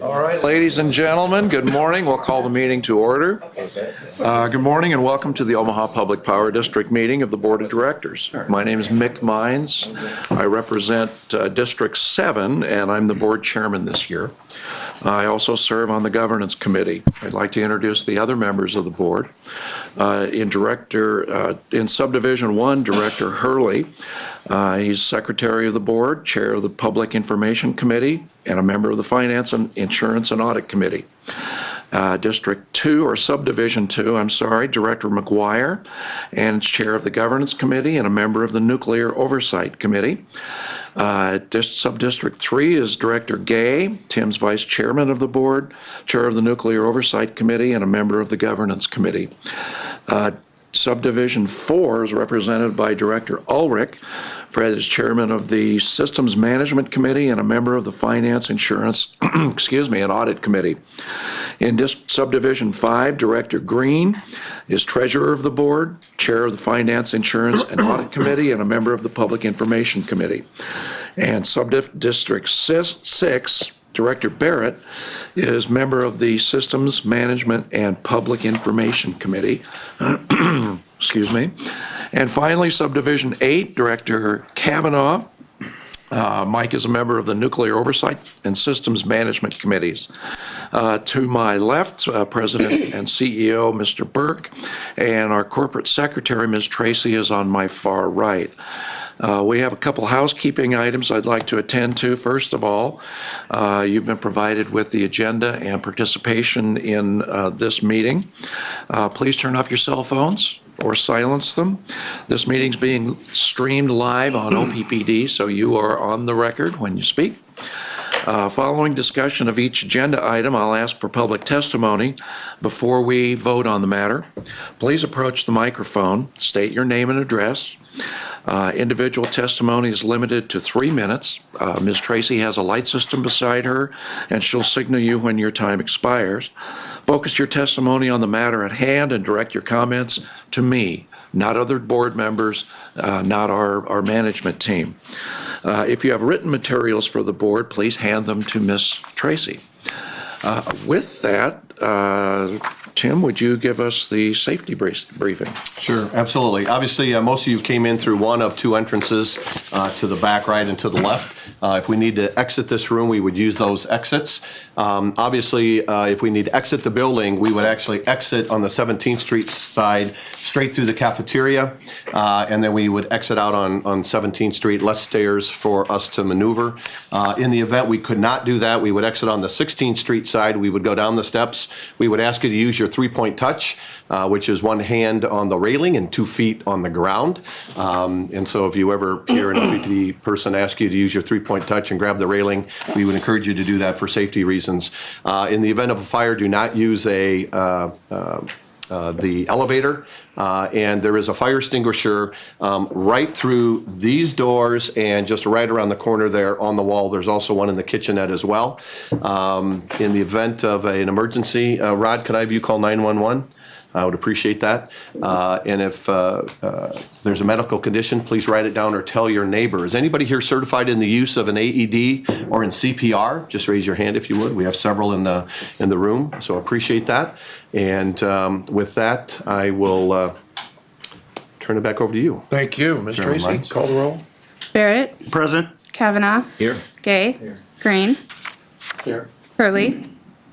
All right, ladies and gentlemen, good morning. We'll call the meeting to order. Good morning and welcome to the Omaha Public Power District meeting of the Board of Directors. My name is Mick Mines. I represent District 7 and I'm the board chairman this year. I also serve on the governance committee. I'd like to introduce the other members of the board. In Subdivision 1, Director Hurley. He's secretary of the board, chair of the Public Information Committee, and a member of the Finance and Insurance and Audit Committee. District 2, or Subdivision 2, Director McGuire, and chair of the Governance Committee and a member of the Nuclear Oversight Committee. Subdistrict 3 is Director Gay. Tim's vice chairman of the board, chair of the Nuclear Oversight Committee, and a member of the Governance Committee. Subdivision 4 is represented by Director Ulrich. Fred is chairman of the Systems Management Committee and a member of the Finance, Insurance, and Audit Committee. In Subdivision 5, Director Green is treasurer of the board, chair of the Finance, Insurance, and Audit Committee, and a member of the Public Information Committee. And Subdistrict 6, Director Barrett is member of the Systems Management and Public Information Committee. Excuse me. And finally, Subdivision 8, Director Kavanaugh. Mike is a member of the Nuclear Oversight and Systems Management Committees. To my left, President and CEO, Mr. Burke, and our Corporate Secretary, Ms. Tracy, is on my far right. We have a couple housekeeping items I'd like to attend to. First of all, you've been provided with the agenda and participation in this meeting. Please turn off your cell phones or silence them. This meeting's being streamed live on OPPD, so you are on the record when you speak. Following discussion of each agenda item, I'll ask for public testimony before we vote on the matter. Please approach the microphone, state your name and address. Individual testimony is limited to 3 minutes. Ms. Tracy has a light system beside her, and she'll signal you when your time expires. Focus your testimony on the matter at hand and direct your comments to me, not other board members, not our management team. If you have written materials for the board, please hand them to Ms. Tracy. With that, Tim, would you give us the safety briefing? Sure, absolutely. Obviously, most of you came in through one of two entrances, to the back right and to the left. If we need to exit this room, we would use those exits. Obviously, if we need to exit the building, we would actually exit on the 17th Street side straight through the cafeteria, and then we would exit out on 17th Street, less stairs for us to maneuver. In the event we could not do that, we would exit on the 16th Street side. We would go down the steps. We would ask you to use your 3-point touch, which is 1 hand on the railing and 2 feet on the ground. And so if you ever hear an OPPD person ask you to use your 3-point touch and grab the railing, we would encourage you to do that for safety reasons. In the event of a fire, do not use the elevator, and there is a fire extinguisher right through these doors and just right around the corner there on the wall. There's also one in the kitchenette as well. In the event of an emergency, Rod, could I have you call 911? I would appreciate that. And if there's a medical condition, please write it down or tell your neighbor. Is anybody here certified in the use of an AED or in CPR? Just raise your hand if you would. We have several in the room, so appreciate that. And with that, I will turn it back over to you. Thank you. Ms. Tracy, call the roll. Barrett. Present. Kavanaugh. Here. Gay. Here. Green. Here. Hurley.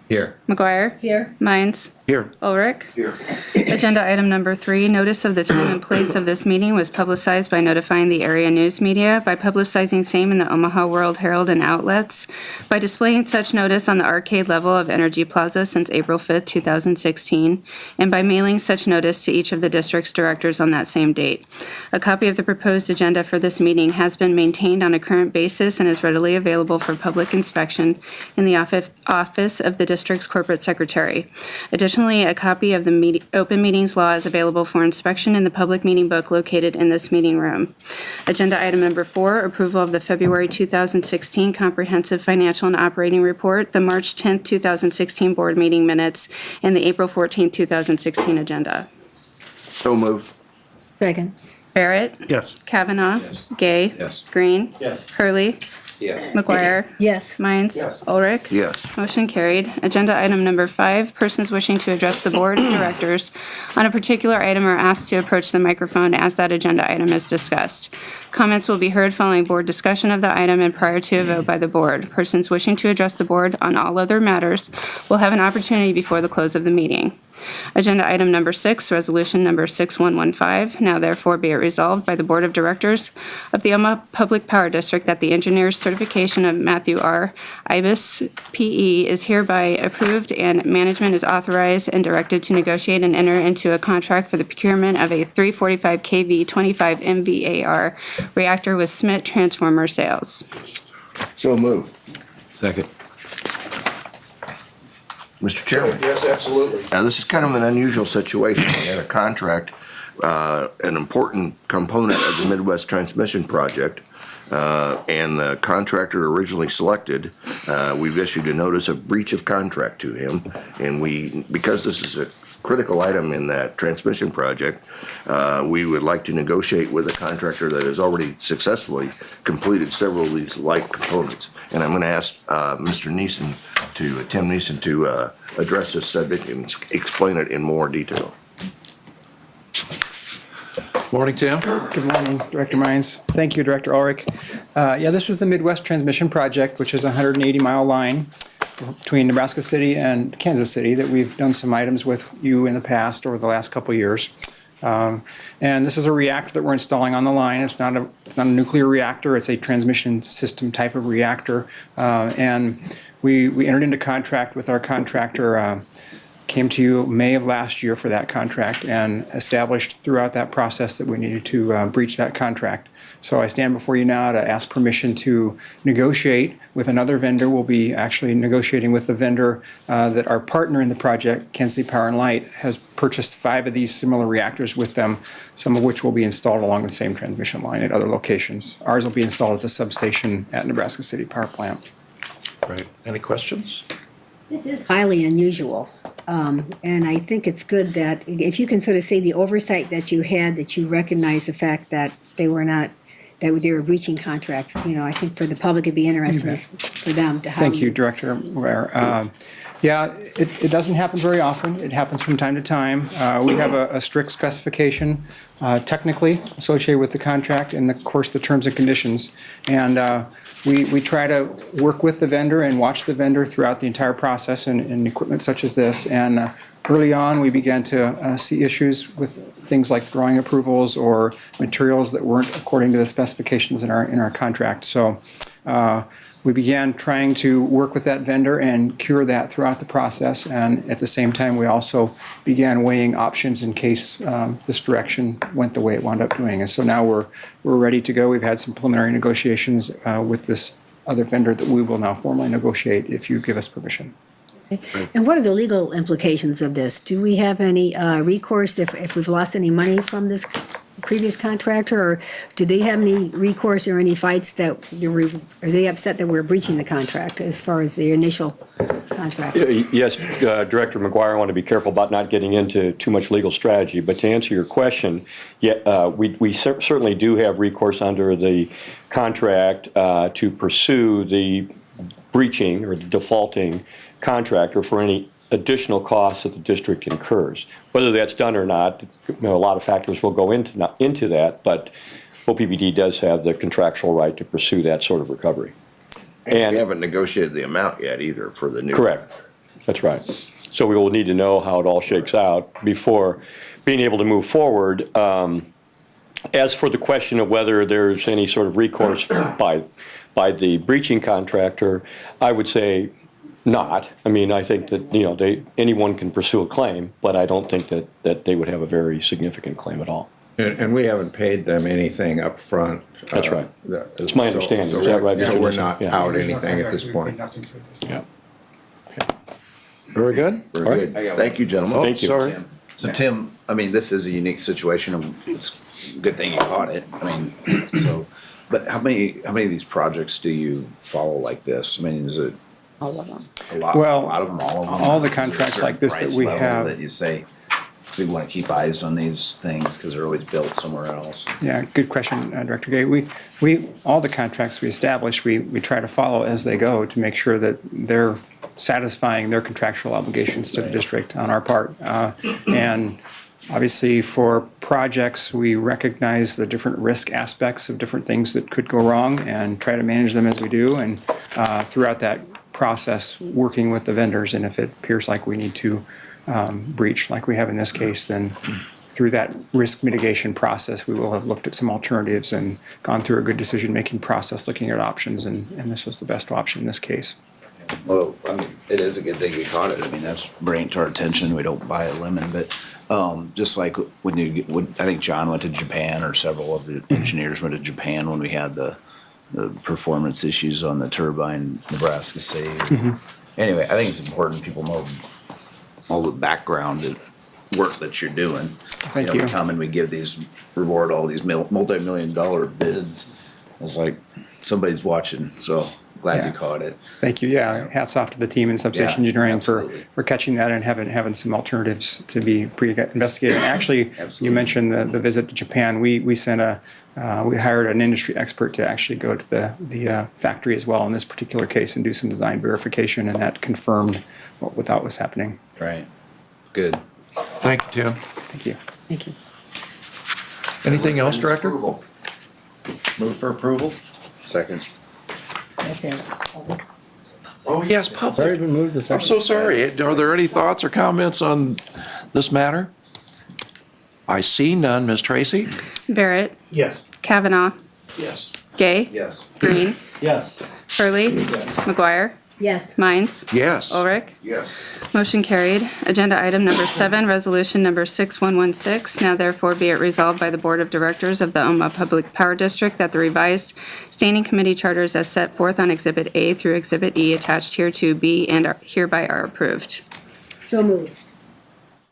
Here. McGuire. Here. Mines. Here. Ulrich. Here. Agenda item number 3, notice of the time and place of this meeting was publicized by notifying the area news media, by publicizing same in the Omaha World Herald and outlets, by displaying such notice on the arcade level of Energy Plaza since April 5th, 2016, and by mailing such notice to each of the district's directors on that same date. A copy of the proposed agenda for this meeting has been maintained on a current basis and is readily available for public inspection in the office of the district's corporate secretary. Additionally, a copy of the open meetings law is available for inspection in the public meeting book located in this meeting room. Agenda item number 4, approval of the February 2016 Comprehensive Financial and Operating Report, the March 10th, 2016 Board Meeting Minutes, and the April 14th, 2016 agenda. So moved. Second. Barrett. Yes. Kavanaugh. Yes. Gay. Yes. Green. Yes. Hurley. Yes. McGuire. Yes. Mines. Yes. Ulrich. Yes. Motion carried. Agenda item number 5, persons wishing to address the board of directors on a particular item are asked to approach the microphone as that agenda item is discussed. Comments will be heard following board discussion of the item and prior to a vote by the board. Persons wishing to address the board on all other matters will have an opportunity before the close of the meeting. Agenda item number 6, resolution number 6115. Now therefore be it resolved by the Board of Directors of the Omaha Public Power District that the engineer's certification of Matthew R. Ibis, P.E. is hereby approved and management is authorized and directed to negotiate and enter into a contract for the procurement of a 345 kV 25 MVAR reactor with Smith Transformer Sales. So moved. Second. Mr. Chairman. Yes, absolutely. Now, this is kind of an unusual situation. We had a contract, an important component of the Midwest Transmission Project, and the contractor originally selected, we've issued a notice of breach of contract to him. And because this is a critical item in that transmission project, we would like to negotiate with a contractor that has already successfully completed several of these like components. And I'm going to ask Tim Neeson to address this subject and explain it in more detail. Morning, Tim. Good morning, Director Mines. Thank you, Director Ulrich. This is the Midwest Transmission Project, which is a 180-mile line between Nebraska City and Kansas City that we've done some items with you in the past over the last couple of years. And this is a reactor that we're installing on the line. It's not a nuclear reactor. It's a transmission system type of reactor. And we entered into contract with our contractor, came to you May of last year for that contract and established throughout that process that we needed to breach that contract. So I stand before you now to ask permission to negotiate with another vendor. We'll be actually negotiating with the vendor that our partner in the project, Kansas City Power and Light, has purchased 5 of these similar reactors with them, some of which will be installed along the same transmission line at other locations. Ours will be installed at the substation at Nebraska City Power Plant. Right. Any questions? This is highly unusual. And I think it's good that if you can sort of say the oversight that you had, that you recognize the fact that they were breaching contracts. I think for the public, it'd be interesting for them to have. Thank you, Director Ware. It doesn't happen very often. It happens from time to time. We have a strict specification technically associated with the contract and, of course, the terms and conditions. And we try to work with the vendor and watch the vendor throughout the entire process in equipment such as this. And early on, we began to see issues with things like drawing approvals or materials that weren't according to the specifications in our contract. So we began trying to work with that vendor and cure that throughout the process. And at the same time, we also began weighing options in case this direction went the way it wound up doing. And so now we're ready to go. We've had some preliminary negotiations with this other vendor that we will now formally negotiate if you give us permission. And what are the legal implications of this? Do we have any recourse if we've lost any money from this previous contractor, or do they have any recourse or any fights that are they upset that we're breaching the contract as far as the initial contract? Yes, Director McGuire, I want to be careful about not getting into too much legal strategy, but to answer your question, we certainly do have recourse under the contract to pursue the breaching or the defaulting contractor for any additional costs that the district incurs. Whether that's done or not, a lot of factors will go into that, but OPPD does have the contractual right to pursue that sort of recovery. And we haven't negotiated the amount yet either for the new. Correct. That's right. So we will need to know how it all shakes out before being able to move forward. As for the question of whether there's any sort of recourse by the breaching contractor, I would say not. I mean, I think that, anyone can pursue a claim, but I don't think that they would have a very significant claim at all. And we haven't paid them anything up front. That's right. It's my understanding. Is that right, Mr. So we're Nixon? not Yeah. out anything at this point. Yeah. Very good. Very good. Thank you, gentlemen. Thank you. Sorry. So Tim, I mean, this is a unique situation, and it's a good thing you caught it. I mean, but how many of these projects do you follow like this? I mean, is it All of them. a lot? Well, a lot of them, all of them. all the Is there a contracts certain like this that price we level have- that you say, we want to keep eyes on these things because they're always built somewhere else. Yeah, good question, Director Gay. We all the contracts we establish, we try to follow as they go to make sure that they're satisfying their contractual obligations to the district on our part. And obviously, for projects, we recognize the different risk aspects of different things that could go wrong and try to manage them as we do. And throughout that process, working with the vendors, and if it appears like we need to breach, like we have in this case, then through that risk mitigation process, we will have looked at some alternatives and gone through a good decision-making process, looking at options, and this was the best option in this case. Well, I mean, it is a good thing you caught it. I mean, that's bringing it to our attention. We don't buy a lemon, but just like when I think John went to Japan, or several of the engineers went to Japan when we had the performance issues on the turbine Nebraska saved. Anyway, I think it's important people know all the background work that you're doing. Thank you. We come and we give these, reward all these multi-million-dollar bids. It's like somebody's watching, so glad Yeah. you caught it. Thank you. Yeah, hats off to the team in substation Yeah, engineering absolutely. for catching that and having some alternatives to be pre-investigated. And actually, you Absolutely. mentioned the visit to Japan. We sent we hired an industry expert to actually go to the factory as well in this particular case and do some design verification, and that confirmed what we thought was happening. Right. Good. Thank you, Tim. Thank you. Thank you. Anything else, Director? Approval. Move for approval? Second. Oh, yes, public. I'm so sorry. Are there any thoughts or comments on this matter? I see none. Ms. Tracy? Barrett, Yes. Kavanaugh, Yes. Gay, Yes. Green, Yes. Hurley, McGuire, Yes. Mines, Yes. Ulrich. Yes. Motion carried. Agenda item number 7, resolution number 6116. Now therefore be it resolved by the Board of Directors of the Omaha Public Power District that the revised standing committee charters as set forth on Exhibit A through Exhibit E attached here to be and are hereby are approved. So moved.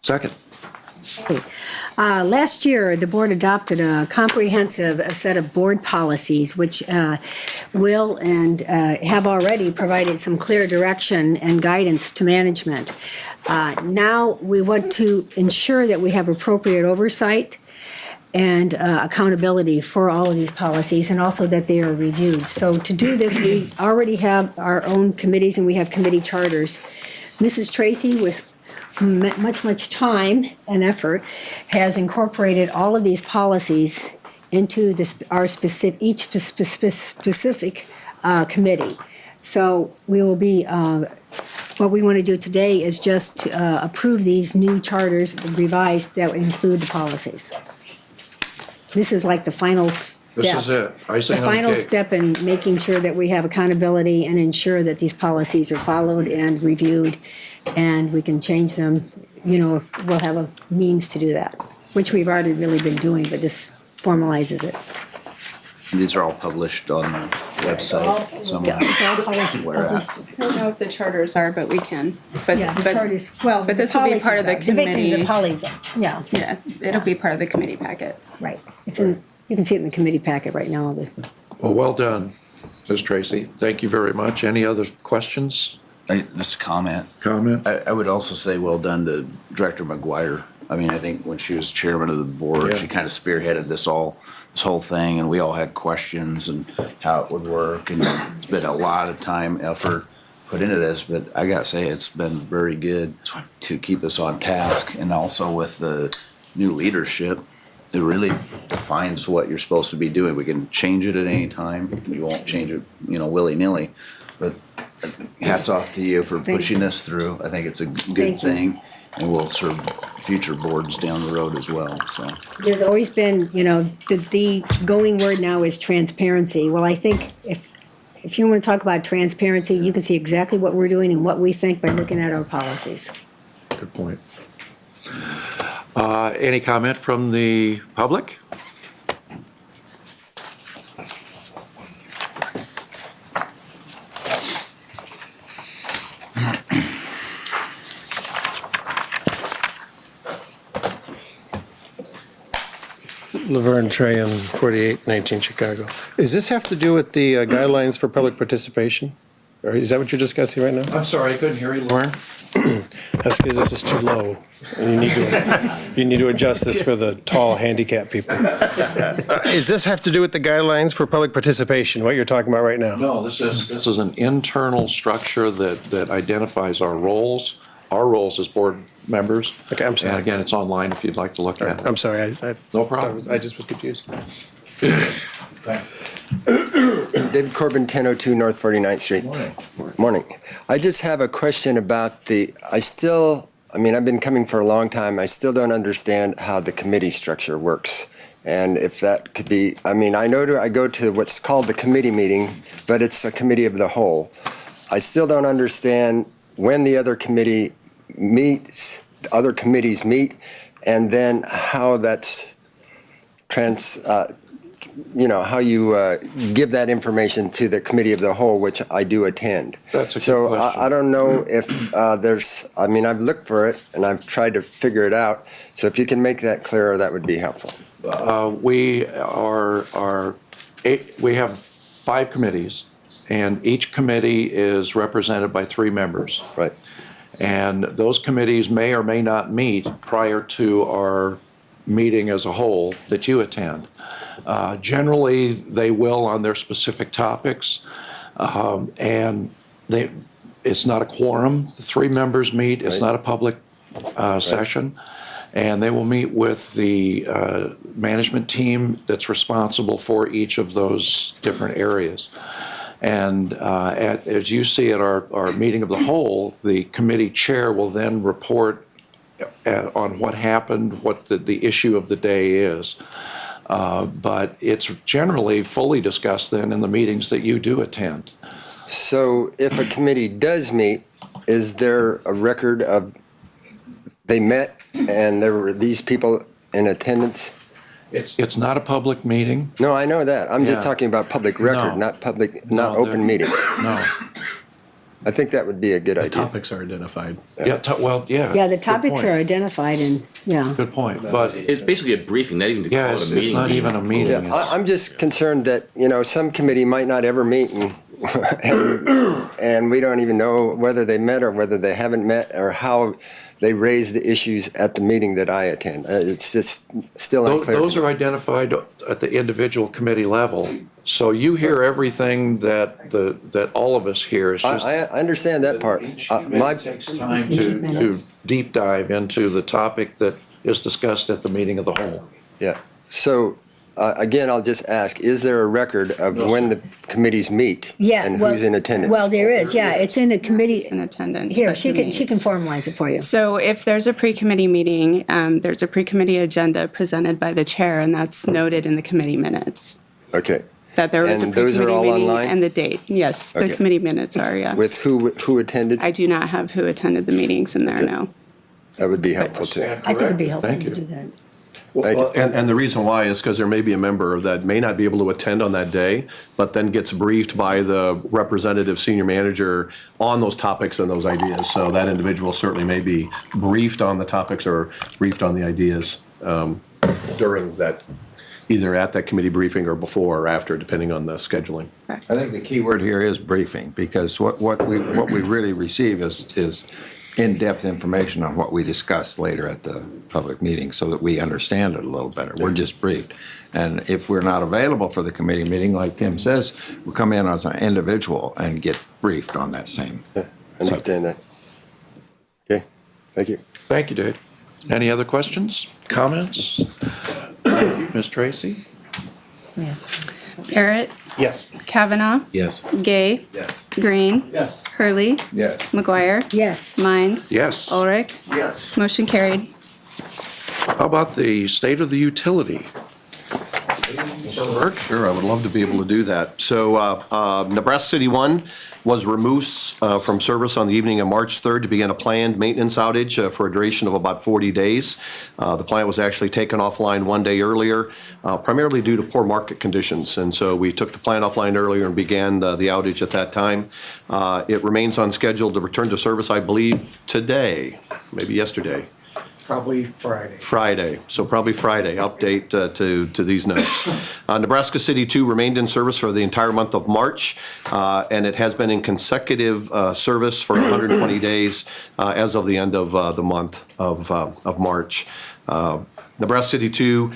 Second. Last year, the board adopted a comprehensive set of board policies, which will and have already provided some clear direction and guidance to management. Now, we want to ensure that we have appropriate oversight and accountability for all of these policies, and also that they are reviewed. So to do this, we already have our own committees, and we have committee charters. Mrs. Tracy, with much time and effort, has incorporated all of these policies into each specific committee. So we will be, what we want to do today is just approve these new charters, revised, that would include the policies. This is like the final step. This is it. Icing The on the final cake. step in making sure that we have accountability and ensure that these policies are followed and reviewed, and we can change them. We'll have a means to do that, which we've already really been doing, but this formalizes it. These are all published on the website somewhere. Yeah, it's all published. Where at? I don't know if the charters are, but we can. Yeah, the charters, well, but this will be part of the committee. The policies, yeah, Yeah, it'll be part of the committee packet. right. It's in, you can see it in the committee packet right now. Well done, Ms. Tracy. Thank you very much. Any other questions, Just a comment. comment? I would also say well done to Director McGuire. I mean, I think when she was chairman of the board, Yeah. she kind of spearheaded this whole thing, and we all had questions and how it would work, and it's been a lot of time, effort put into this, but I gotta say, it's been very good to keep us on task, and also with the new leadership, it really defines what you're supposed to be doing. We can change it at any time. We won't change it, willy-nilly, but hats off to you for Thank pushing you. this through. I think it's a good Thank you. thing, and will serve future boards down the road as well, so. There's always been, the going word now is transparency. Well, I think if you want to talk about transparency, you can see exactly what we're doing and what we think by looking at our policies. Good point. Any comment from the public? Laverne Trey on 4819 Chicago. Does this have to do with the guidelines for public participation? Or is that what you're discussing right now? I'm sorry, I couldn't hear you, Lauren. That's because this is too low. And you need to adjust this for the tall handicapped people. Does this have to do with the guidelines for public participation, what you're talking about right now? No, this is an internal structure that identifies our roles as board members. Okay, I'm sorry. And again, it's online if you'd like to look at it. I'm sorry. No problem. I just was confused. David Corbin, 1002 North 49th Street. Morning. I just have a question about I've been coming for a long time. I still don't understand how the committee structure works. And if that could be, I know I go to what's called the committee meeting, but it's a committee of the whole. I still don't understand when the other committee meets, the other committees meet, and then how that's how you give that information to the committee of the whole, which I do attend. That's a good So question. I don't know if I've looked for it and I've tried to figure it out. So if you can make that clearer, that would be helpful. We have 5 committees, and each committee is represented by 3 members. Right. And those committees may or may not meet prior to our meeting as a whole that you attend. Generally, they will on their specific topics, and it's not a quorum. The 3 members meet. It's not a public session. And they will meet with the management team that's responsible for each of those different areas. And as you see at our meeting of the whole, the committee chair will then report on what happened, what the issue of the day is. But it's generally fully discussed then in the meetings that you do attend. So if a committee does meet, is there a record of they met and there were these people in attendance? It's not a public meeting. No, I know that. I'm just Yeah. talking about public record, No. not open meeting. No. I think that would be a good idea. Topics are identified. Yeah, yeah. Yeah, the good topics point. are identified and, yeah. Good point, but It's basically a briefing, not even to yeah, call it it's a meeting. not even a meeting. Yeah, I'm just concerned that, some committee might not ever meet and we don't even know whether they met or whether they haven't met or how they raise the issues at the meeting that I attend. It's just still unclear. Those are identified at the individual committee level. So you hear everything that all of us hear. It's just I understand that part. each committee takes time to deep dive into the topic that is discussed at the meeting of the whole. Yeah. So, again, I'll just ask, is there a record of when the committees meet? Yeah. And well- who's in attendance? Well, there is, yeah. It's in the committee. in attendance. Here, but she who can meets. formalize it for you. So if there's a pre-committee meeting, there's a pre-committee agenda presented by the chair, and that's noted in the committee minutes. Okay. That there was a And those are pre-committee all meeting online? and the date. Yes, the Okay. committee minutes are, yeah. With who attended? I do not have who attended the meetings in there, no. That would be helpful too. Stand I think it'd be corrected. helpful Thank to you. do that. Thank you. And the reason why is because there may be a member that may not be able to attend on that day, but then gets briefed by the representative senior manager on those topics and those ideas. So that individual certainly may be briefed on the topics or briefed on the ideas during that, either at that committee briefing or before or after, depending on the scheduling. I think the key word here is briefing, because what we really receive is in-depth information on what we discuss later at the public meeting, so that we understand it a little better. We're just briefed. And if we're not available for the committee meeting, like Tim says, we'll come in as an individual and get briefed on that same. Understand that. Okay, thank you. Thank you, Dave. Any other questions, comments? Ms. Tracy? Barrett? Yes. Kavanaugh? Yes. Gay? Green? Yes. Hurley? Yes. McGuire? Yes. Mines? Yes. Ulrich? Yes. Motion carried. How about the state of the utility? Work? Sure, I would love to be able to do that. So Nebraska City 1 was removed from service on the evening of March 3rd to begin a planned maintenance outage for a duration of about 40 days. The plant was actually taken offline one day earlier, primarily due to poor market conditions. And so we took the plant offline earlier and began the outage at that time. It remains on schedule to return to service, I believe, today, maybe yesterday. Probably Friday. Friday, so probably Friday, update to these notes. Nebraska City 2 remained in service for the entire month of March, and it has been in consecutive service for 120 days as of the end of the month of March. Nebraska City 2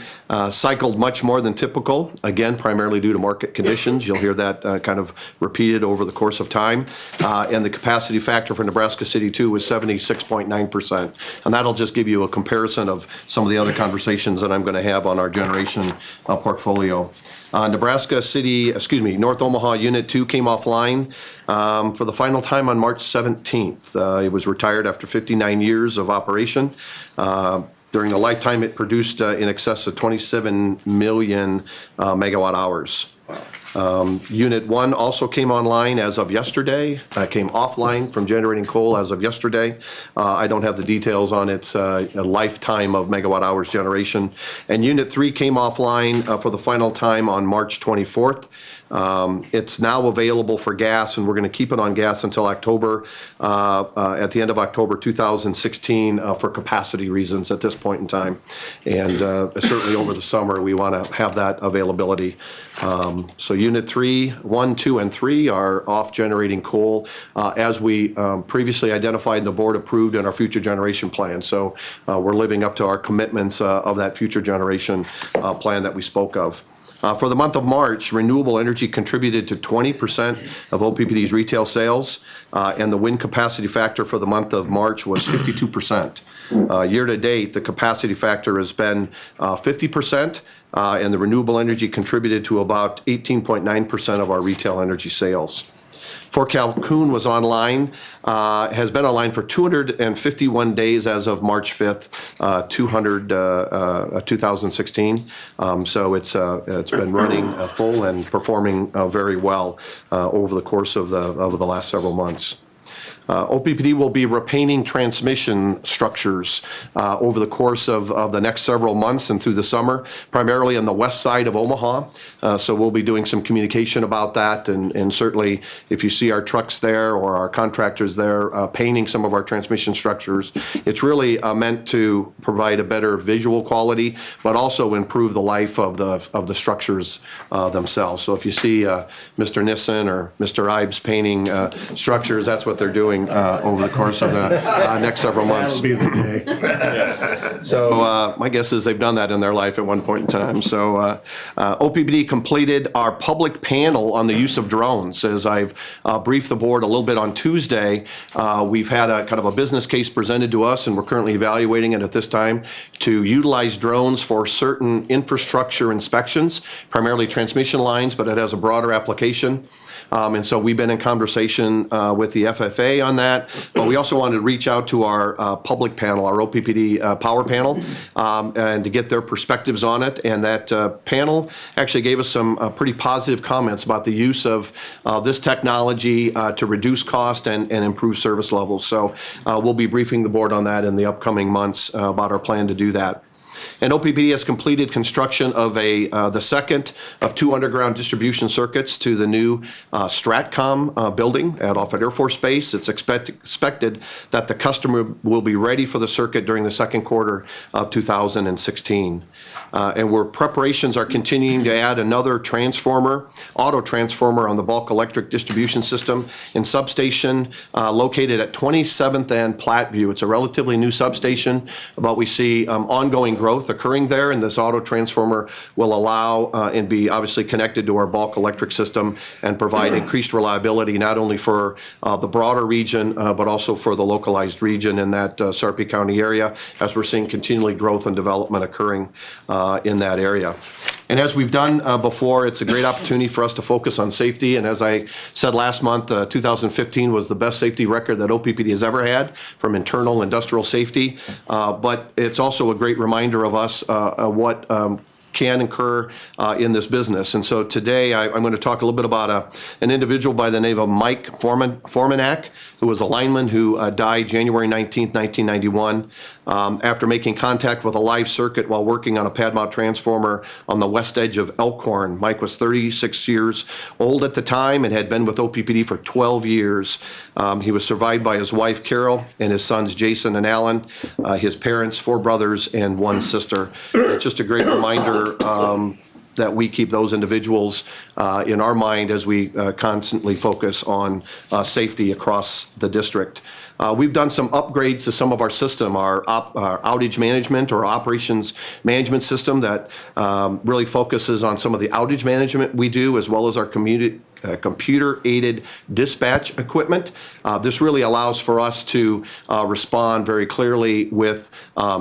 cycled much more than typical, again, primarily due to market conditions. You'll hear that kind of repeated over the course of time. And the capacity factor for Nebraska City 2 was 76.9%. And that'll just give you a comparison of some of the other conversations that I'm going to have on our generation portfolio. North Omaha Unit 2 came offline for the final time on March 17th. It was retired after 59 years of operation. During the lifetime, it produced in excess of 27 million megawatt hours. Unit 1 also came online as of yesterday, came offline from generating coal as of yesterday. I don't have the details on its lifetime of megawatt hours generation. And Unit 3 came offline for the final time on March 24th. It's now available for gas, and we're going to keep it on gas until October, at the end of October 2016 for capacity reasons at this point in time. And certainly over the summer, we want to have that availability. So Unit 1, 2, and 3 are off generating coal as we previously identified, the board approved in our future generation plan. So we're living up to our commitments of that future generation plan that we spoke of. For the month of March, renewable energy contributed to 20% of OPPD's retail sales, and the wind capacity factor for the month of March was 52%. Year to date, the capacity factor has been 50%, and the renewable energy contributed to about 18.9% of our retail energy sales. Fort Calhoun was online, has been online for 251 days as of March 5th, 2016. So it's been running full and performing very well over the course of the last several months. OPPD will be repainting transmission structures over the course of the next several months and through the summer, primarily on the west side of Omaha. So we'll be doing some communication about that, and certainly if you see our trucks there or our contractors there painting some of our transmission structures, it's really meant to provide a better visual quality, but also improve the life of the structures themselves. So if you see Mr. Nissen or Mr. Ives painting structures, that's what they're doing over the course of the next several months. That'll be the day. So my guess is they've done that in their life at one point in time. So OPPD completed our public panel on the use of drones. As I've briefed the board a little bit on Tuesday, we've had a kind of a business case presented to us, and we're currently evaluating it at this time to utilize drones for certain infrastructure inspections, primarily transmission lines, but it has a broader application. And so we've been in conversation with the FFA on that, but we also wanted to reach out to our public panel, our OPPD power panel, and to get their perspectives on it. And that panel actually gave us some pretty positive comments about the use of this technology to reduce cost and improve service levels. So we'll be briefing the board on that in the upcoming months about our plan to do that. And OPPD has completed construction of the second of 2 underground distribution circuits to the new Stratcom building at Offutt Air Force Base. It's expected that the customer will be ready for the circuit during the second quarter of 2016. And where preparations are continuing to add another transformer, auto transformer on the bulk electric distribution system and substation located at 27th and Platteview. It's a relatively new substation, but we see ongoing growth occurring there, and this auto transformer will allow and be obviously connected to our bulk electric system and provide increased reliability not only for the broader region, but also for the localized region in that Sarpy County area, as we're seeing continually growth and development occurring in that area. And as we've done before, it's a great opportunity for us to focus on safety. And as I said last month, 2015 was the best safety record that OPPD has ever had from internal industrial safety. But it's also a great reminder of us what can incur in this business. And so today I'm going to talk a little bit about an individual by the name of Mike Formanak, who was a lineman who died January 19th, 1991, after making contact with a live circuit while working on a pad mount transformer on the west edge of Elkhorn. Mike was 36 years old at the time and had been with OPPD for 12 years. He was survived by his wife, Carol, and his sons, Jason and Alan, his parents, 4 brothers, and 1 sister. It's just a great reminder that we keep those individuals in our mind as we constantly focus on safety across the district. We've done some upgrades to some of our system, our outage management or operations management system that really focuses on some of the outage management we do, as well as our computer-aided dispatch equipment. This really allows for us to respond very clearly with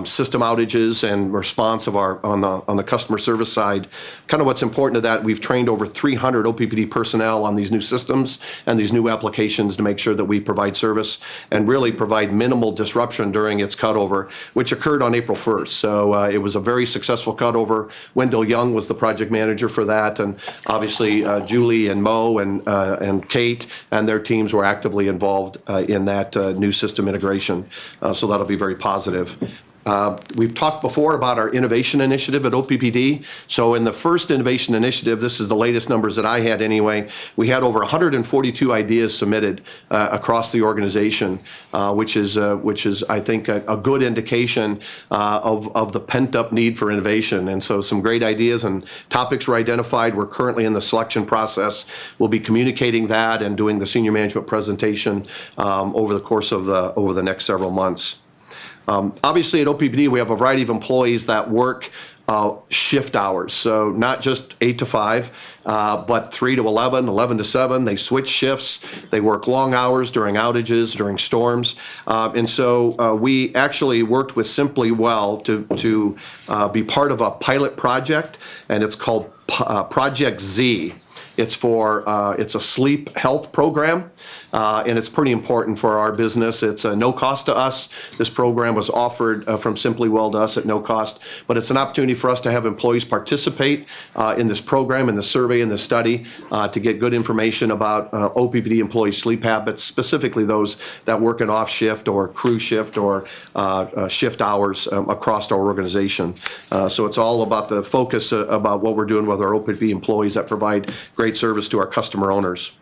system outages and response of our on the customer service side. Kind of what's important to that, we've trained over 300 OPPD personnel on these new systems and these new applications to make sure that we provide service and really provide minimal disruption during its cutover, which occurred on April 1st. So it was a very successful cutover. Wendell Young was the project manager for that, and obviously Julie and Mo and Kate and their teams were actively involved in that new system integration. So that'll be very positive. We've talked before about our innovation initiative at OPPD. So in the first innovation initiative, this is the latest numbers that I had anyway, we had over 142 ideas submitted across the organization, which is I think a good indication of the pent-up need for innovation. And so some great ideas and topics were identified. We're currently in the selection process. We'll be communicating that and doing the senior management presentation over the course of the next several months. Obviously at OPPD we have a variety of employees that work shift hours, so not just 8 to 5, but 3 to 11, 11 to 7. They switch shifts. They work long hours during outages, during storms, and so we actually worked with Simply Well to be part of a pilot project, and it's called Project Z. It's a sleep health program, and it's pretty important for our business. It's no cost to us. This program was offered from Simply Well to us at no cost, but it's an opportunity for us to have employees participate in this program, in the survey, in the study, to get good information about OPPD employee sleep habits, specifically those that work an off shift or crew shift or shift hours across our organization. So it's all about the focus about what we're doing with our OPPD employees that provide great service to our customer owners.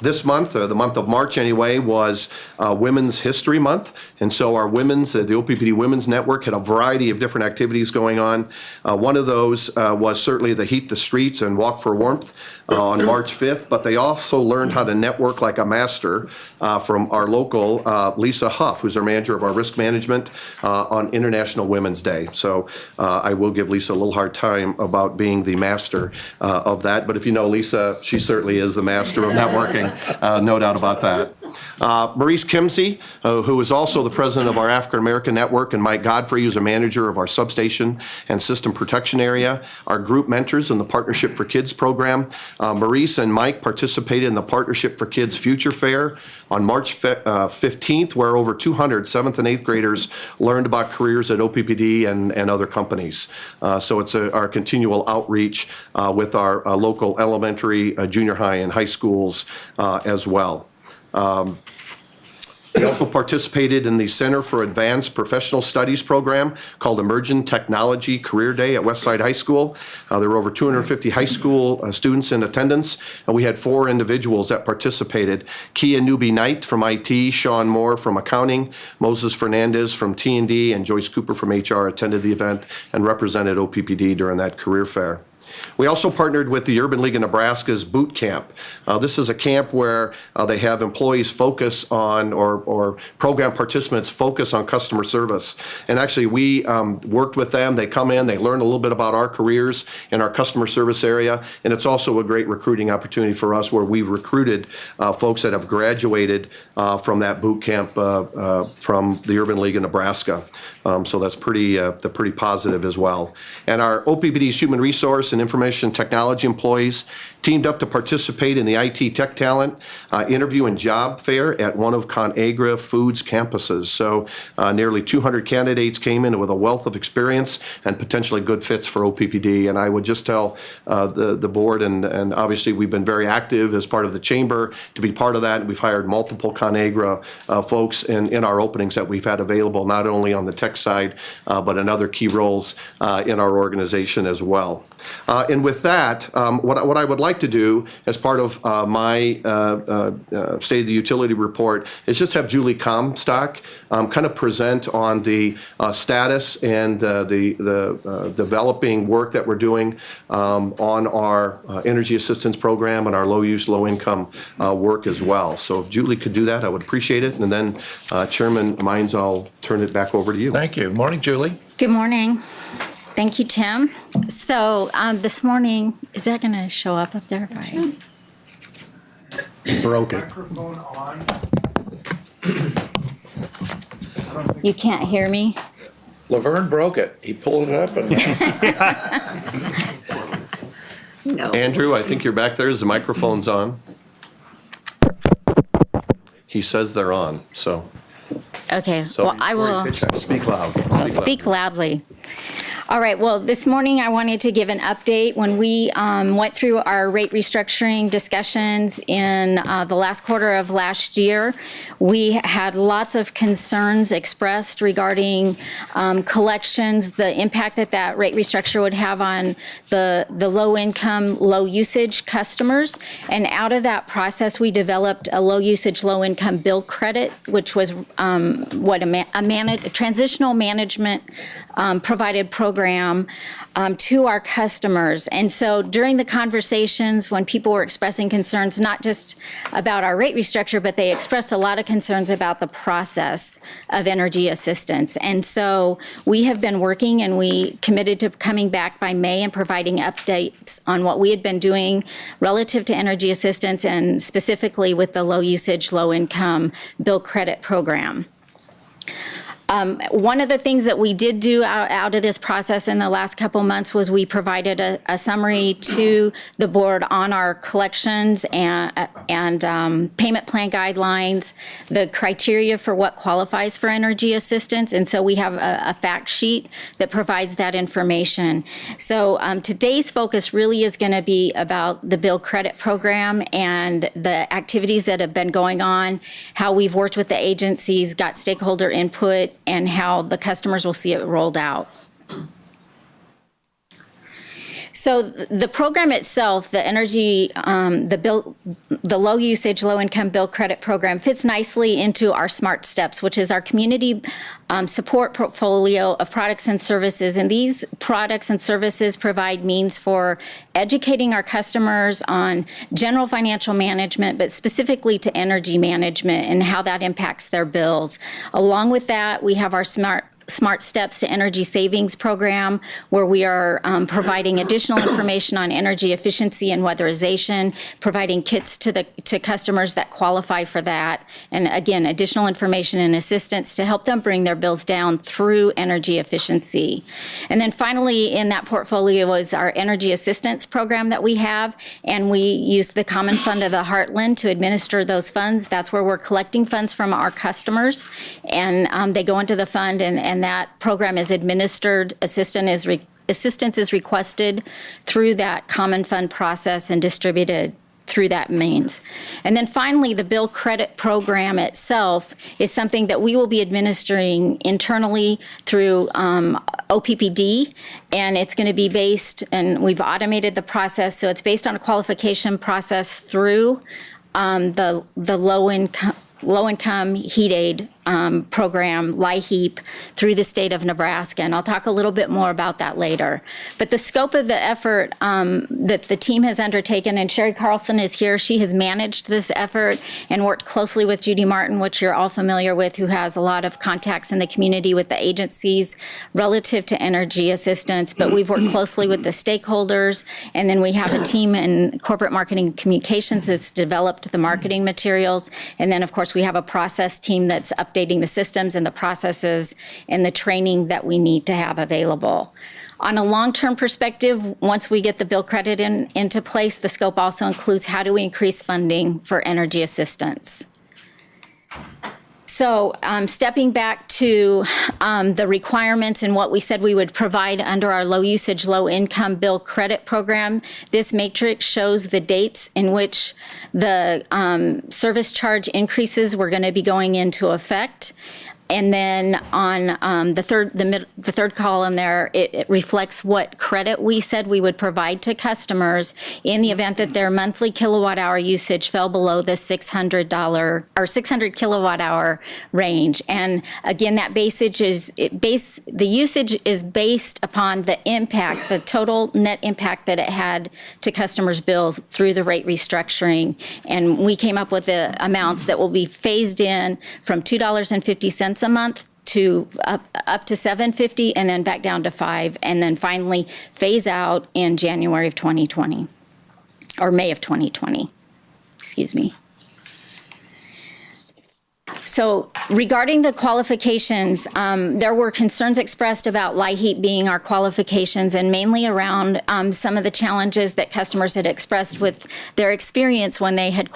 This month, or the month of March anyway, was Women's History Month. And so our women's, the OPPD Women's Network had a variety of different activities going on. One of those was certainly the Heat the Streets and Walk for Warmth on March 5th, but they also learned how to network like a master from our local Lisa Huff, who's our manager of our risk management on International Women's Day. So I will give Lisa a little hard time about being the master of that, but if you know Lisa, she certainly is the master of networking. No doubt about that. Maurice Kimsey, who is also the president of our African American Network, and Mike Godfrey, who's a manager of our substation and system protection area, our group mentors in the Partnership for Kids program. Maurice and Mike participated in the Partnership for Kids Future Fair on March 15th, where over 200 7th and 8th graders learned about careers at OPPD and other companies. So it's our continual outreach with our local elementary, junior high, and high schools as well. They also participated in the Center for Advanced Professional Studies program called Emerging Technology Career Day at Westside High School. There were over 250 high school students in attendance, and we had 4 individuals that participated. Kia Newby Knight from IT, Sean Moore from Accounting, Moses Fernandez from T&D, and Joyce Cooper from HR attended the event and represented OPPD during that career fair. We also partnered with the Urban League of Nebraska's Boot Camp. This is a camp where they have employees focus on, or program participants focus on customer service. And actually we worked with them. They come in, they learn a little bit about our careers in our customer service area. And it's also a great recruiting opportunity for us where we've recruited folks that have graduated from that boot camp from the Urban League of Nebraska. So that's pretty positive as well. And our OPPD's Human Resource and Information Technology employees teamed up to participate in the IT Tech Talent Interview and Job Fair at one of ConAgra Foods campuses. So nearly 200 candidates came in with a wealth of experience and potentially good fits for OPPD. And I would just tell the board, and obviously we've been very active as part of the chamber to be part of that. We've hired multiple ConAgra folks in our openings that we've had available, not only on the tech side, but in other key roles in our organization as well. And with that, what I would like to do as part of my State of the Utility report is just have Julie Comstock kind of present on the status and the developing work that we're doing on our energy assistance program and our low-use, low-income work as well. So if Julie could do that, I would appreciate it. And then Chairman Mines, I'll turn it back over to you. Thank you. Morning, Julie. Good morning. Thank you, Tim. So this morning, is that going to show up there? Right? Broke it. You can't hear me? Laverne broke it. He pulled it up and No. Andrew, I think you're back there. Is the microphone's on? He says they're on, so. Okay, So well, I will Speak loud. I'll speak loudly. All right, well, this morning I wanted to give an update. When we went through our rate restructuring discussions in the last quarter of last year, we had lots of concerns expressed regarding collections, the impact that rate restructure would have on the low-income, low-usage customers. And out of that process, we developed a low-usage, low-income bill credit, which was a transitional management provided program to our customers. And so during the conversations, when people were expressing concerns, not just about our rate restructure, but they expressed a lot of concerns about the process of energy assistance. And so we have been working, and we committed to coming back by May and providing updates on what we had been doing relative to energy assistance, and specifically with the low usage, low income bill credit program. One of the things that we did do out of this process in the last couple months was we provided a summary to the board on our collections and payment plan guidelines, the criteria for what qualifies for energy assistance. And so we have a fact sheet that provides that information. So today's focus really is going to be about the bill credit program and the activities that have been going on, how we've worked with the agencies, got stakeholder input, and how the customers will see it rolled out. So the program itself, the low usage, low income bill credit program, fits nicely into our SMART Steps, which is our community support portfolio of products and services. And these products and services provide means for educating our customers on general financial management, but specifically to energy management and how that impacts their bills. Along with that, we have our Smart Steps to Energy Savings program, where we are providing additional information on energy efficiency and weatherization, providing kits to customers that qualify for that, and again, additional information and assistance to help them bring their bills down through energy efficiency. And then finally, in that portfolio is our energy assistance program that we have, and we use the Common Fund of the Heartland to administer those funds. That's where we're collecting funds from our customers, and they go into the fund, and that program is administered. Assistance is requested through that common fund process and distributed through that means. And then finally, the bill credit program itself is something that we will be administering internally through OPPD, and it's going to be based, and we've automated the process, so it's based on a qualification process through the low-income heat aid program, LIHEAP, through the state of Nebraska. And I'll talk a little bit more about that later. But the scope of the effort that the team has undertaken, and Sherry Carlson is here, she has managed this effort and worked closely with Judy Martin, which you're all familiar with, who has a lot of contacts in the community with the agencies relative to energy assistance. But we've worked closely with the stakeholders, and then we have a team in corporate marketing communications that's developed the marketing materials. And then, of course, we have a process team that's updating the systems and the processes and the training that we need to have available. On a long-term perspective, once we get the bill credit into place, the scope also includes how do we increase funding for energy assistance. So stepping back to the requirements and what we said we would provide under our low usage, low income bill credit program, this matrix shows the dates in which the service charge increases were going to be going into effect. And then on the third column there, it reflects what credit we said we would provide to customers in the event that their monthly kilowatt hour usage fell below the $600 or 600 kilowatt hour range. And again, that the usage is based upon the impact, the total net impact that it had to customers' bills through the rate restructuring. And we came up with the amounts that will be phased in from $2.50 a month to up to $7.50 and then back down to $5 and then finally phase out in January of 2020 or May of 2020, excuse me. So regarding the qualifications, there were concerns expressed about LIHEAP being our qualifications and mainly around some of the challenges that customers had expressed with their experience when they had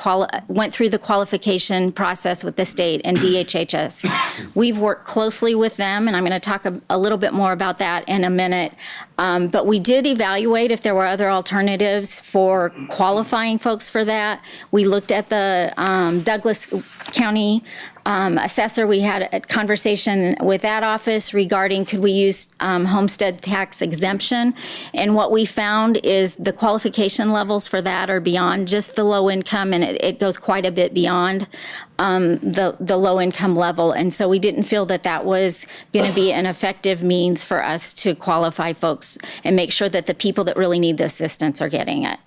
went through the qualification process with the state and DHHS. We've worked closely with them, and I'm going to talk a little bit more about that in a minute. But we did evaluate if there were other alternatives for qualifying folks for that. We looked at the Douglas County assessor. We had a conversation with that office regarding could we use homestead tax exemption. And what we found is the qualification levels for that are beyond just the low income, and it goes quite a bit beyond the low income level. And so we didn't feel that that was going to be an effective means for us to qualify folks and make sure that the people that really need the assistance are getting it.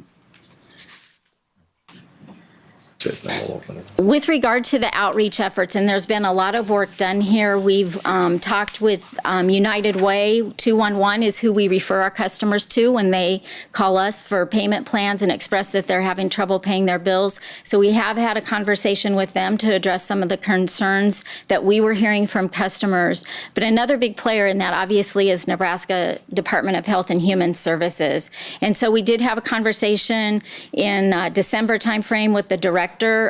With regard to the outreach efforts, and there's been a lot of work done here, we've talked with United Way. 211 is who we refer our customers to when they call us for payment plans and express that they're having trouble paying their bills. So we have had a conversation with them to address some of the concerns that we were hearing from customers. But another big player in that obviously is Nebraska Department of Health and Human Services. And so we did have a conversation in December timeframe with the Director Doug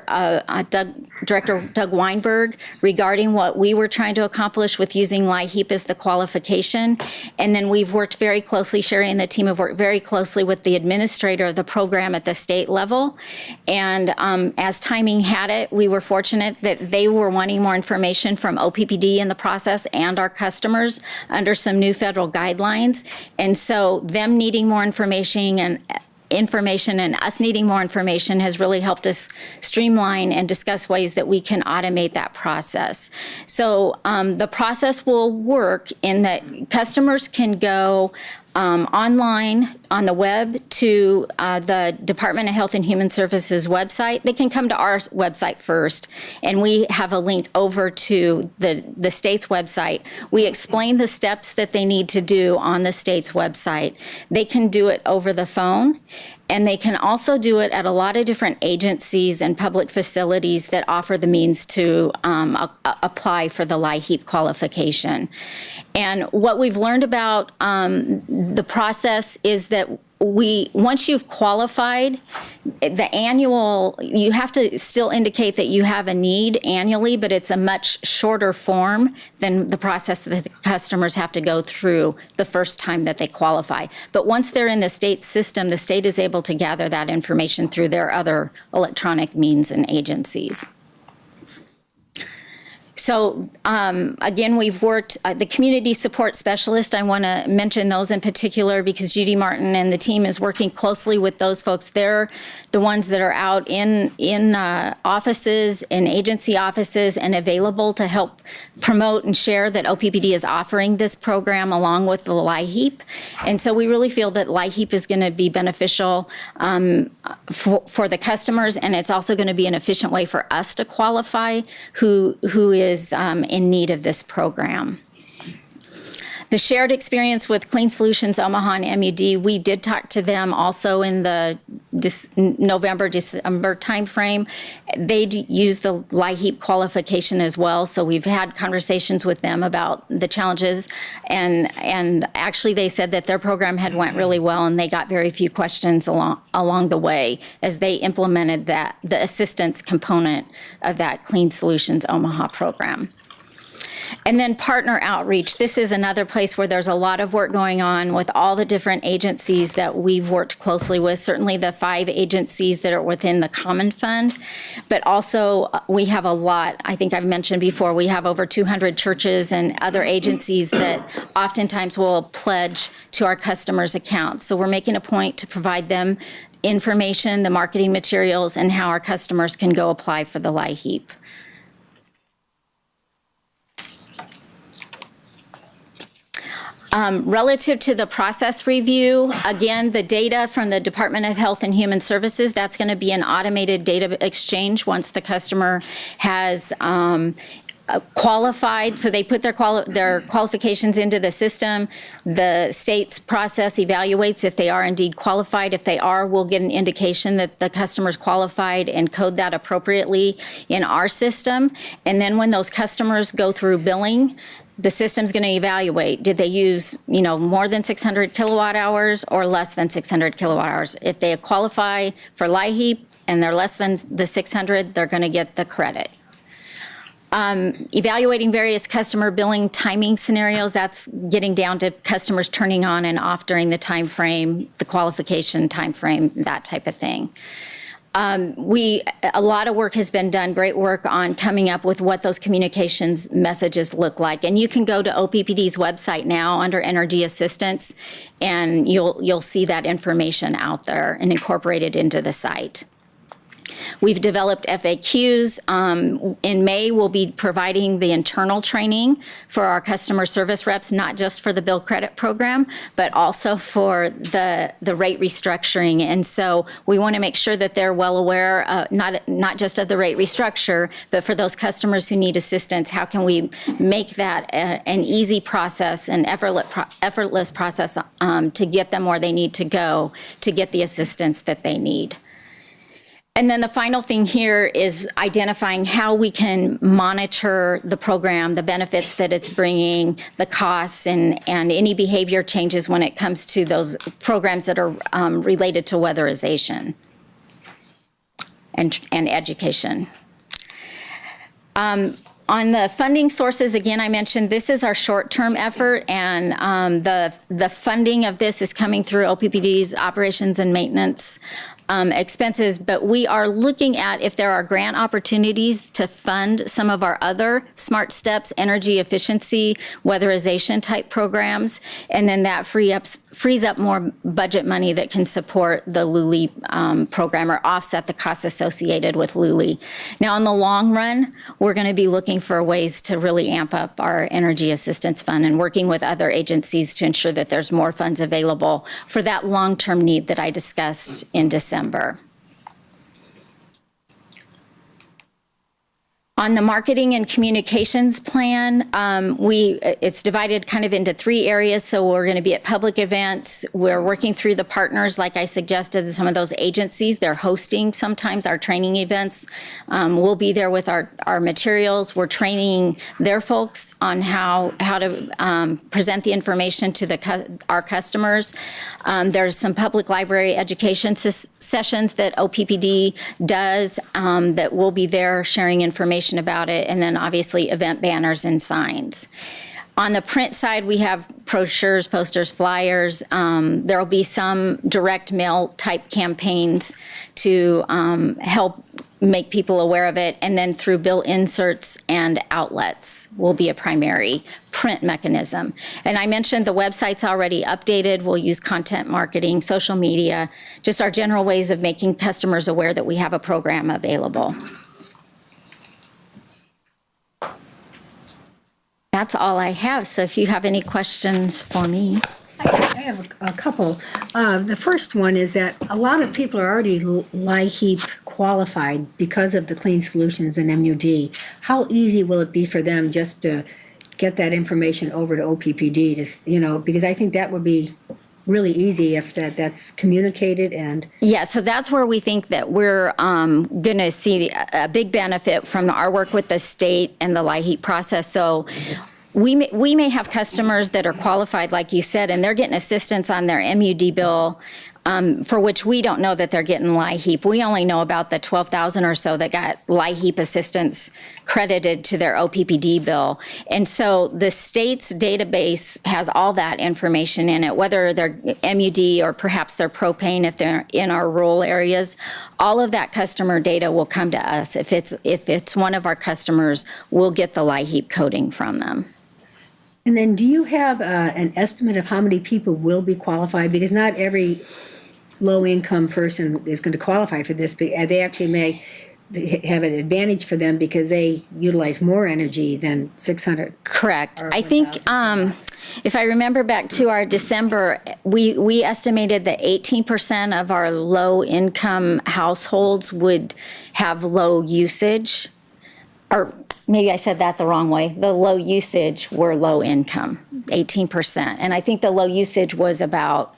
Weinberg regarding what we were trying to accomplish with using LIHEAP as the qualification. And then we've worked very closely, Sherry and the team have worked very closely with the administrator of the program at the state level. And as timing had it, we were fortunate that they were wanting more information from OPPD in the process and our customers under some new federal guidelines. And so them needing more information and us needing more information has really helped us streamline and discuss ways that we can automate that process. So the process will work in that customers can go online on the web to the Department of Health and Human Services website. They can come to our website first, and we have a link over to the state's website. We explain the steps that they need to do on the state's website. They can do it over the phone, and they can also do it at a lot of different agencies and public facilities that offer the means to apply for the LIHEAP qualification. And what we've learned about the process is that once you've qualified, you have to still indicate that you have a need annually, but it's a much shorter form than the process that the customers have to go through the first time that they qualify. But once they're in the state system, the state is able to gather that information through their other electronic means and agencies. So again, we've worked, the community support specialist, I want to mention those in particular because Judy Martin and the team is working closely with those folks. They're the ones that are out in offices, in agency offices, and available to help promote and share that OPPD is offering this program along with the LIHEAP. And so we really feel that LIHEAP is going to be beneficial for the customers, and it's also going to be an efficient way for us to qualify who is in need of this program. The shared experience with Clean Solutions Omaha and MUD, we did talk to them also in the November, December timeframe. They use the LIHEAP qualification as well, so we've had conversations with them about the challenges, and actually they said that their program had went really well and they got very few questions along the way as they implemented the assistance component of that Clean Solutions Omaha program. And then partner outreach. This is another place where there's a lot of work going on with all the different agencies that we've worked closely with, certainly the 5 agencies that are within the Common Fund, but also we have a lot, I think I've mentioned before, we have over 200 churches and other agencies that oftentimes will pledge to our customers' accounts. So we're making a point to provide them information, the marketing materials, and how our customers can go apply for the LIHEAP. Relative to the process review, again, the data from the Department of Health and Human Services, that's going to be an automated data exchange once the customer has qualified. So they put their qualifications into the system. The state's process evaluates if they are indeed qualified. If they are, we'll get an indication that the customer's qualified and code that appropriately in our system. And then when those customers go through billing, the system's going to evaluate, did they use, more than 600 kilowatt hours or less than 600 kilowatt hours? If they qualify for LIHEAP and they're less than the 600, they're going to get the credit. Evaluating various customer billing timing scenarios, that's getting down to customers turning on and off during the time frame, the qualification time frame, that type of thing. A lot of work has been done, great work on coming up with what those communications messages look like. And you can go to OPPD's website now under Energy Assistance, and you'll see that information out there and incorporated into the site. We've developed FAQs. In May, we'll be providing the internal training for our customer service reps, not just for the bill credit program, but also for the rate restructuring. And so we want to make sure that they're well aware, not just of the rate restructure, but for those customers who need assistance, how can we make that an easy process, an effortless process to get them where they need to go to get the assistance that they need. And then the final thing here is identifying how we can monitor the program, the benefits that it's bringing, the costs, and any behavior changes when it comes to those programs that are related to weatherization and education. On the funding sources, again, I mentioned this is our short-term effort, and the funding of this is coming through OPPD's operations and maintenance expenses, but we are looking at if there are grant opportunities to fund some of our other Smart Steps, energy efficiency, weatherization type programs, and then that frees up more budget money that can support the LULI program or offset the costs associated with LULI. Now, in the long run, we're going to be looking for ways to really amp up our energy assistance fund and working with other agencies to ensure that there's more funds available for that long-term need that I discussed in December. On the marketing and communications plan, it's divided kind of into 3 areas. So we're going to be at public events. We're working through the partners, like I suggested, some of those agencies. They're hosting sometimes our training events. We'll be there with our materials. We're training their folks on how to present the information to our customers. There's some public library education sessions that OPPD does that we'll be there sharing information about it, and then obviously event banners and signs. On the print side, we have brochures, posters, flyers. There will be some direct mail type campaigns to help make people aware of it, and then through bill inserts and outlets will be a primary print mechanism. And I mentioned the website's already updated. We'll use content marketing, social media, just our general ways of making customers aware that we have a program available. That's all I have, so if you have any questions for me. I have a couple. The first one is that a lot of people are already LIHEAP qualified because of the Clean Solutions and MUD. How easy will it be for them just to get that information over to OPPD to, because I think that would be really easy if that's communicated and. Yeah, so that's where we think that we're going to see a big benefit from our work with the state and the LIHEAP process. So we may have customers that are qualified, like you said, and they're getting assistance on their MUD bill, for which we don't know that they're getting LIHEAP. We only know about the 12,000 or so that got LIHEAP assistance credited to their OPPD bill. And so the state's database has all that information in it, whether they're MUD or perhaps they're propane if they're in our rural areas. All of that customer data will come to us. If it's one of our customers, we'll get the LIHEAP coding from them. And then do you have an estimate of how many people will be qualified? Because not every low-income person is going to qualify for this, but they actually may have an advantage for them because they utilize more energy than 600. Correct. or I think 1,000. if I remember back to our December, we estimated that 18% of our low-income households would have low usage, or maybe I said that the wrong way. The low usage were low income, 18%. And I think the low usage was about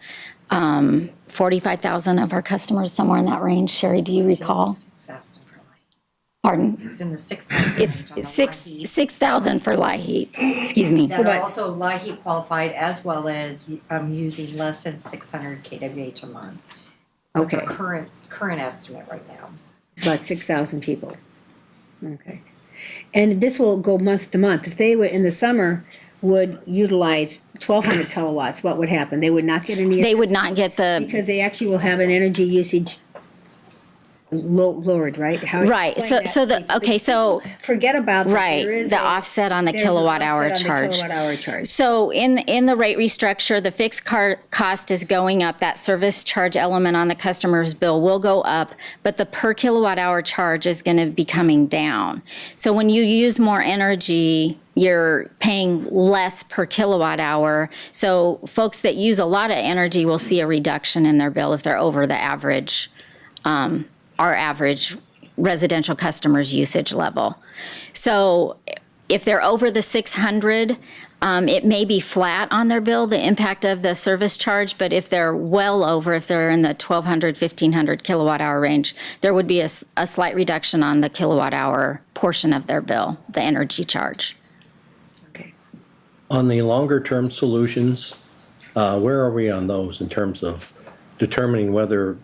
45,000 of our customers, somewhere in that range. Sherry, do you recall? 6,000 for LIHEAP. Pardon? It's in the 6,000. It's 6,000 for LIHEAP, excuse me. That are also LIHEAP qualified as well as using less than 600 kWh a month. That's our Okay, current estimate right now. it's about 6,000 people. Okay. And this will go month to month. If they were in the summer would utilize 1,200 kilowatts, what would happen? They would not get any. They would assistance? not get the, Because they actually will have an energy usage lowered, right? How- right, explain so that. the, okay, so, Forget about that. right, There is the a- offset on the there's an kilowatt hour offset on the charge. kilowatt hour charge. So in the rate restructure, the fixed cost is going up. That service charge element on the customer's bill will go up, but the per kilowatt hour charge is going to be coming down. So when you use more energy, you're paying less per kilowatt hour. So folks that use a lot of energy will see a reduction in their bill if they're over the average, our average residential customers' usage level. So if they're over the 600, it may be flat on their bill, the impact of the service charge, but if they're well over, if they're in the 1,200, 1,500 kilowatt hour range, there would be a slight reduction on the kilowatt hour portion of their bill, the energy charge. Okay. On the longer-term solutions, where are we on those in terms of determining whether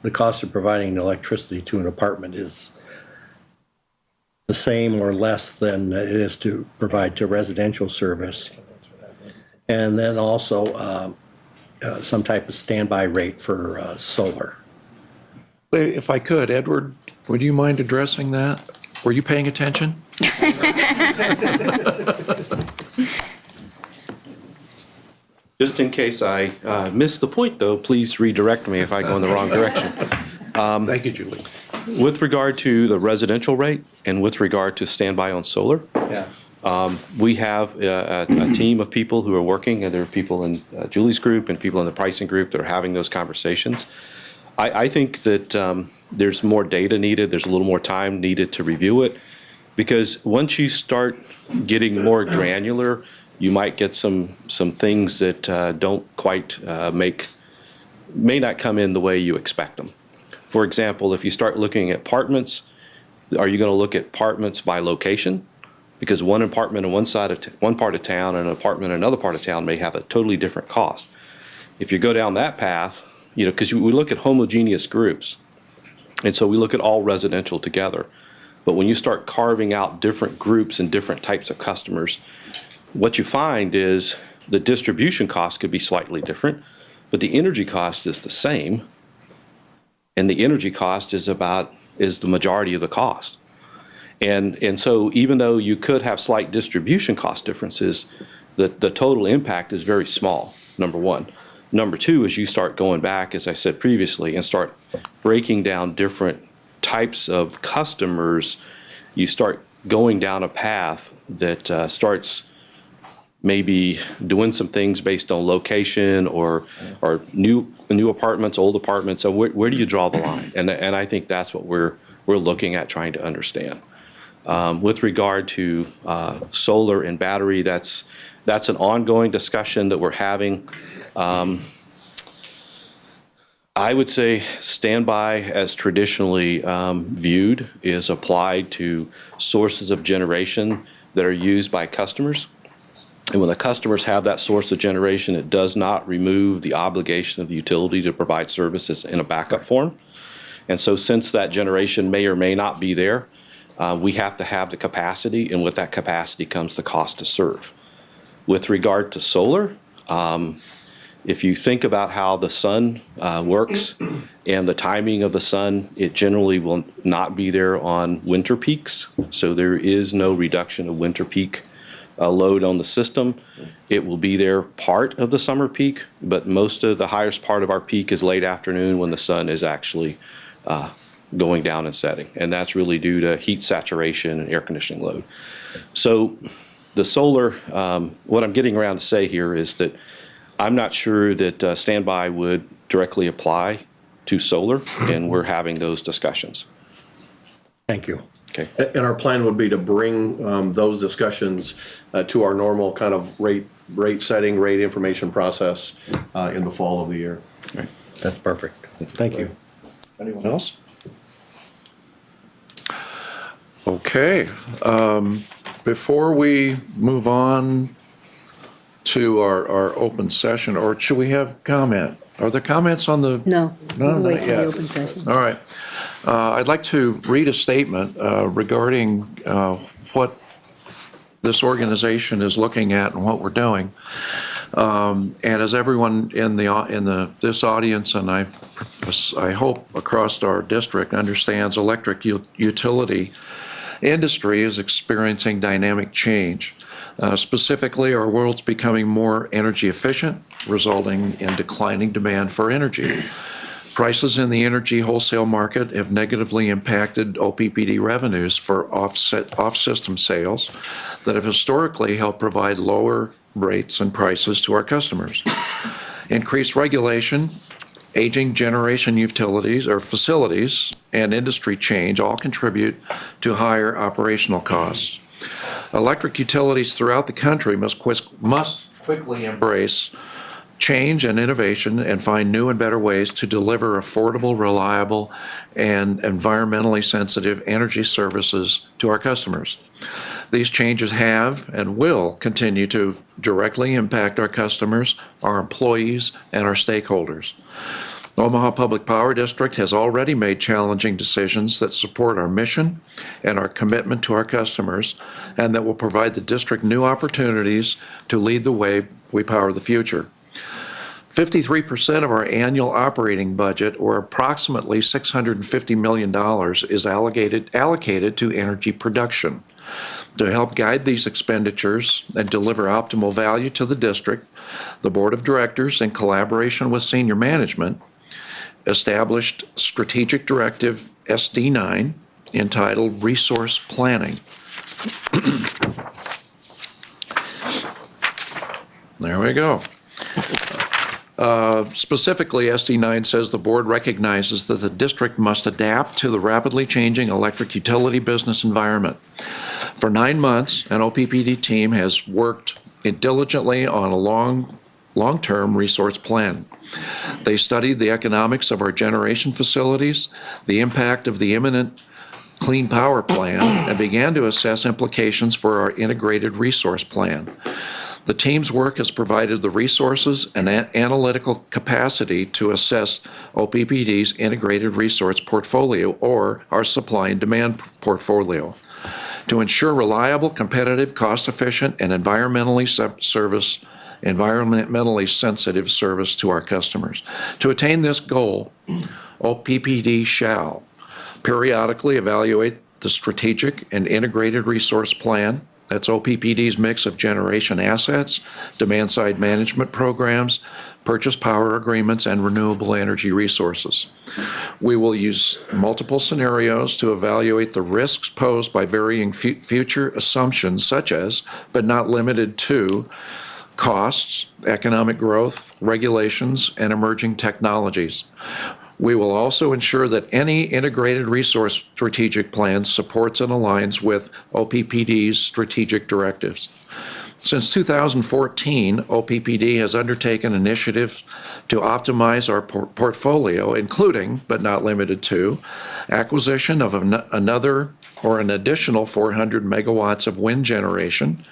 the cost of providing electricity to an apartment is the same or less than it is to provide to residential service? And then also some type of standby rate for solar. If I could, Edward, would you mind addressing that? Were you paying attention? Just in case I missed the point, though, please redirect me if I go in the wrong direction. Thank you, Julie. With regard to the residential rate and with regard to standby on solar, Yeah. we have a team of people who are working, and there are people in Julie's group and people in the pricing group that are having those conversations. I think that there's more data needed, there's a little more time needed to review it, because once you start getting more granular, you might get some things that don't quite may not come in the way you expect them. For example, if you start looking at apartments, are you going to look at apartments by location? Because one apartment on one part of town and an apartment in another part of town may have a totally different cost. If you go down that path, because we look at homogeneous groups, and so we look at all residential together. But when you start carving out different groups and different types of customers, what you find is the distribution cost could be slightly different, but the energy cost is the same. And the energy cost is the majority of the cost. And so even though you could have slight distribution cost differences, the total impact is very small, number one. Number two, as you start going back, as I said previously, and start breaking down different types of customers, you start going down a path that starts maybe doing some things based on location or new apartments, old apartments. So where do you draw the line? And I think that's what we're looking at trying to understand. With regard to solar and battery, that's an ongoing discussion that we're having. I would say standby, as traditionally viewed, is applied to sources of generation that are used by customers. And when the customers have that source of generation, it does not remove the obligation of the utility to provide services in a backup form. And so since that generation may or may not be there, we have to have the capacity, and with that capacity comes the cost to serve. With regard to solar, if you think about how the sun works and the timing of the sun, it generally will not be there on winter peaks. So there is no reduction of winter peak load on the system. It will be there part of the summer peak, but most of the highest part of our peak is late afternoon when the sun is actually going down and setting. And that's really due to heat saturation and air conditioning load. So the solar, what I'm getting around to say here is that I'm not sure that standby would directly apply to solar, and we're having those discussions. Thank you. Okay. And our plan would be to bring those discussions to our normal kind of rate setting, rate information process in the fall of the year. Right. That's perfect. Thank you. Anyone else? Okay. Before we move on to our open session, or should we have comment? Are there comments on the? No, No, we'll wait not till the yet. open session. All right. I'd like to read a statement regarding what this organization is looking at and what we're doing. And as everyone in this audience, and I hope across our district, understands, electric utility industry is experiencing dynamic change. Specifically, our world's becoming more energy efficient, resulting in declining demand for energy. Prices in the energy wholesale market have negatively impacted OPPD revenues for off-system sales that have historically helped provide lower rates and prices to our customers. Increased regulation, aging generation utilities or facilities, and industry change all contribute to higher operational costs. Electric utilities throughout the country must quickly embrace change and innovation and find new and better ways to deliver affordable, reliable, and environmentally sensitive energy services to our customers. These changes have and will continue to directly impact our customers, our employees, and our stakeholders. Omaha Public Power District has already made challenging decisions that support our mission and our commitment to our customers, and that will provide the district new opportunities to lead the way we power the future. 53% of our annual operating budget, or approximately $650 million, is allocated to energy production. To help guide these expenditures and deliver optimal value to the district, the Board of Directors, in collaboration with senior management, established Strategic Directive SD9 entitled Resource Planning. There we go. Specifically, SD9 says the board recognizes that the district must adapt to the rapidly changing electric utility business environment. For 9 months, an OPPD team has worked diligently on a long-term resource plan. They studied the economics of our generation facilities, the impact of the imminent Clean Power Plan, and began to assess implications for our integrated resource plan. The team's work has provided the resources and analytical capacity to assess OPPD's integrated resource portfolio, or our supply and demand portfolio, to ensure reliable, competitive, cost-efficient, and environmentally sensitive service to our customers. To attain this goal, OPPD shall periodically evaluate the strategic and integrated resource plan. That's OPPD's mix of generation assets, demand-side management programs, purchase power agreements, and renewable energy resources. We will use multiple scenarios to evaluate the risks posed by varying future assumptions, such as, but not limited to, costs, economic growth, regulations, and emerging technologies. We will also ensure that any integrated resource strategic plan supports and aligns with OPPD's strategic directives. Since 2014, OPPD has undertaken initiatives to optimize our portfolio, including, but not limited to, acquisition of an additional 400 megawatts of wind generation,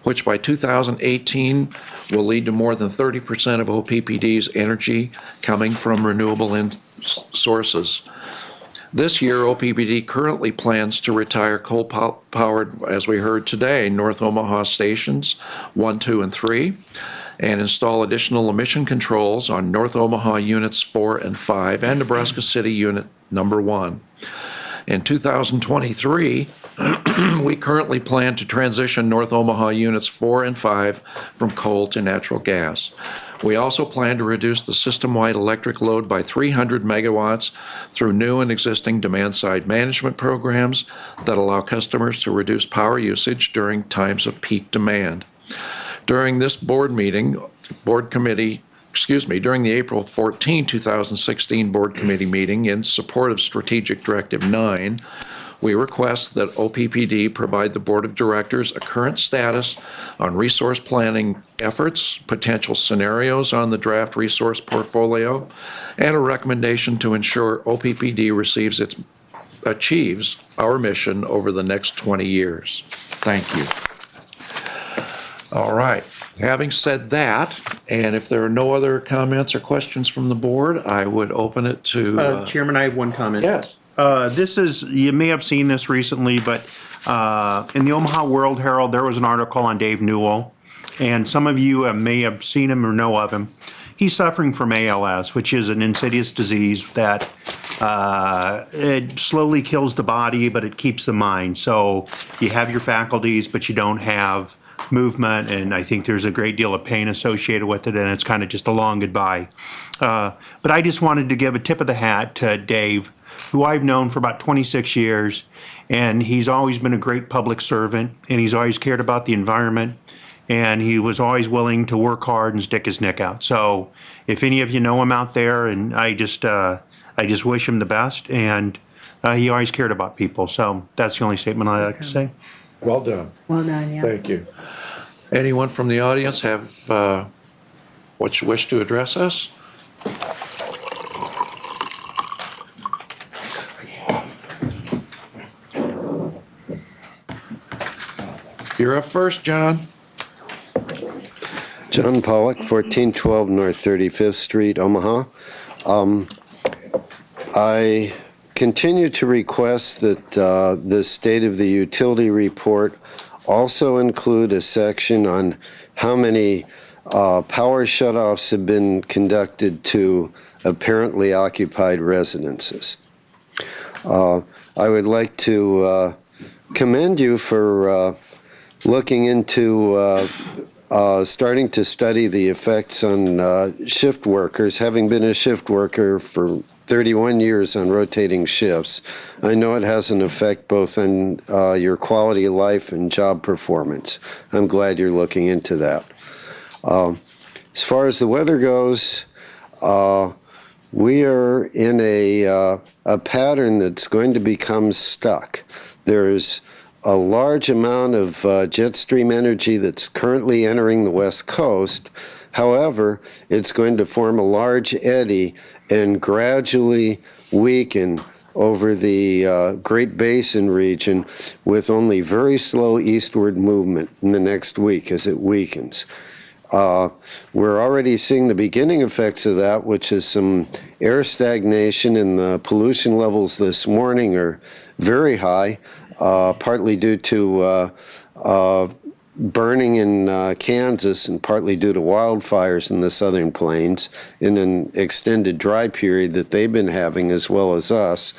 which by 2018 will lead to more than 30% of OPPD's energy coming from renewable sources. This year, OPPD currently plans to retire coal-powered, as we heard today, North Omaha stations 1, 2, and 3, and install additional emission controls on North Omaha units 4 and 5 and Nebraska City unit number 1. In 2023, we currently plan to transition North Omaha units 4 and 5 from coal to natural gas. We also plan to reduce the system-wide electric load by 300 megawatts through new and existing demand-side management programs that allow customers to reduce power usage during times of peak demand. During this during the April 14, 2016 board committee meeting in support of Strategic Directive 9, we request that OPPD provide the Board of Directors a current status on resource planning efforts, potential scenarios on the draft resource portfolio, and a recommendation to ensure OPPD achieves our mission over the next 20 years. Thank you. All right. Having said that, and if there are no other comments or questions from the board, I would open it to... Chairman, I have one comment. Yes. This is, you may have seen this recently, but in the Omaha World Herald, there was an article on Dave Newell, and some of you may have seen him or know of him. He's suffering from ALS, which is an insidious disease that it slowly kills the body, but it keeps the mind. So you have your faculties, but you don't have movement, and I think there's a great deal of pain associated with it, and it's kind of just a long goodbye. But I just wanted to give a tip of the hat to Dave, who I've known for about 26 years, and he's always been a great public servant, and he's always cared about the environment, and he was always willing to work hard and stick his neck out. So if any of you know him out there, and I just wish him the best, and he always cared about people. So that's the only statement I'd like to say. Well done. Well done, yeah. Thank you. Anyone from the audience have what you wish to address us? You're up first, John. John Pollock, 1412 North 35th Street, Omaha. I continue to request that the State of the Utility Report also include a section on how many power shutoffs have been conducted to apparently occupied residences. I would like to commend you for looking into starting to study the effects on shift workers. Having been a shift worker for 31 years on rotating shifts, I know it has an effect both on your quality of life and job performance. I'm glad you're looking into that. As far as the weather goes, we are in a pattern that's going to become stuck. There's a large amount of jet stream energy that's currently entering the West Coast. However, it's going to form a large eddy and gradually weaken over the Great Basin region with only very slow eastward movement in the next week as it weakens. We're already seeing the beginning effects of that, which is some air stagnation, and the pollution levels this morning are very high, partly due to burning in Kansas and partly due to wildfires in the Southern Plains in an extended dry period that they've been having as well as us.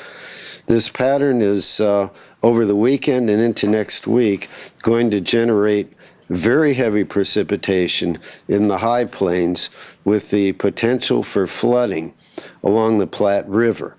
This pattern is over the weekend and into next week going to generate very heavy precipitation in the high plains with the potential for flooding along the Platte River.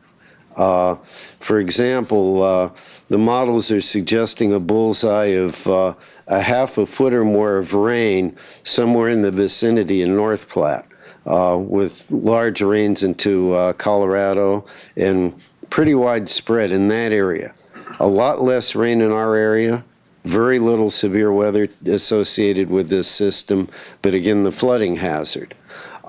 For example, the models are suggesting a bullseye of a half a foot or more of rain somewhere in the vicinity in North Platte. with large rains into Colorado and pretty widespread in that area. A lot less rain in our area, very little severe weather associated with this system, but again, the flooding hazard.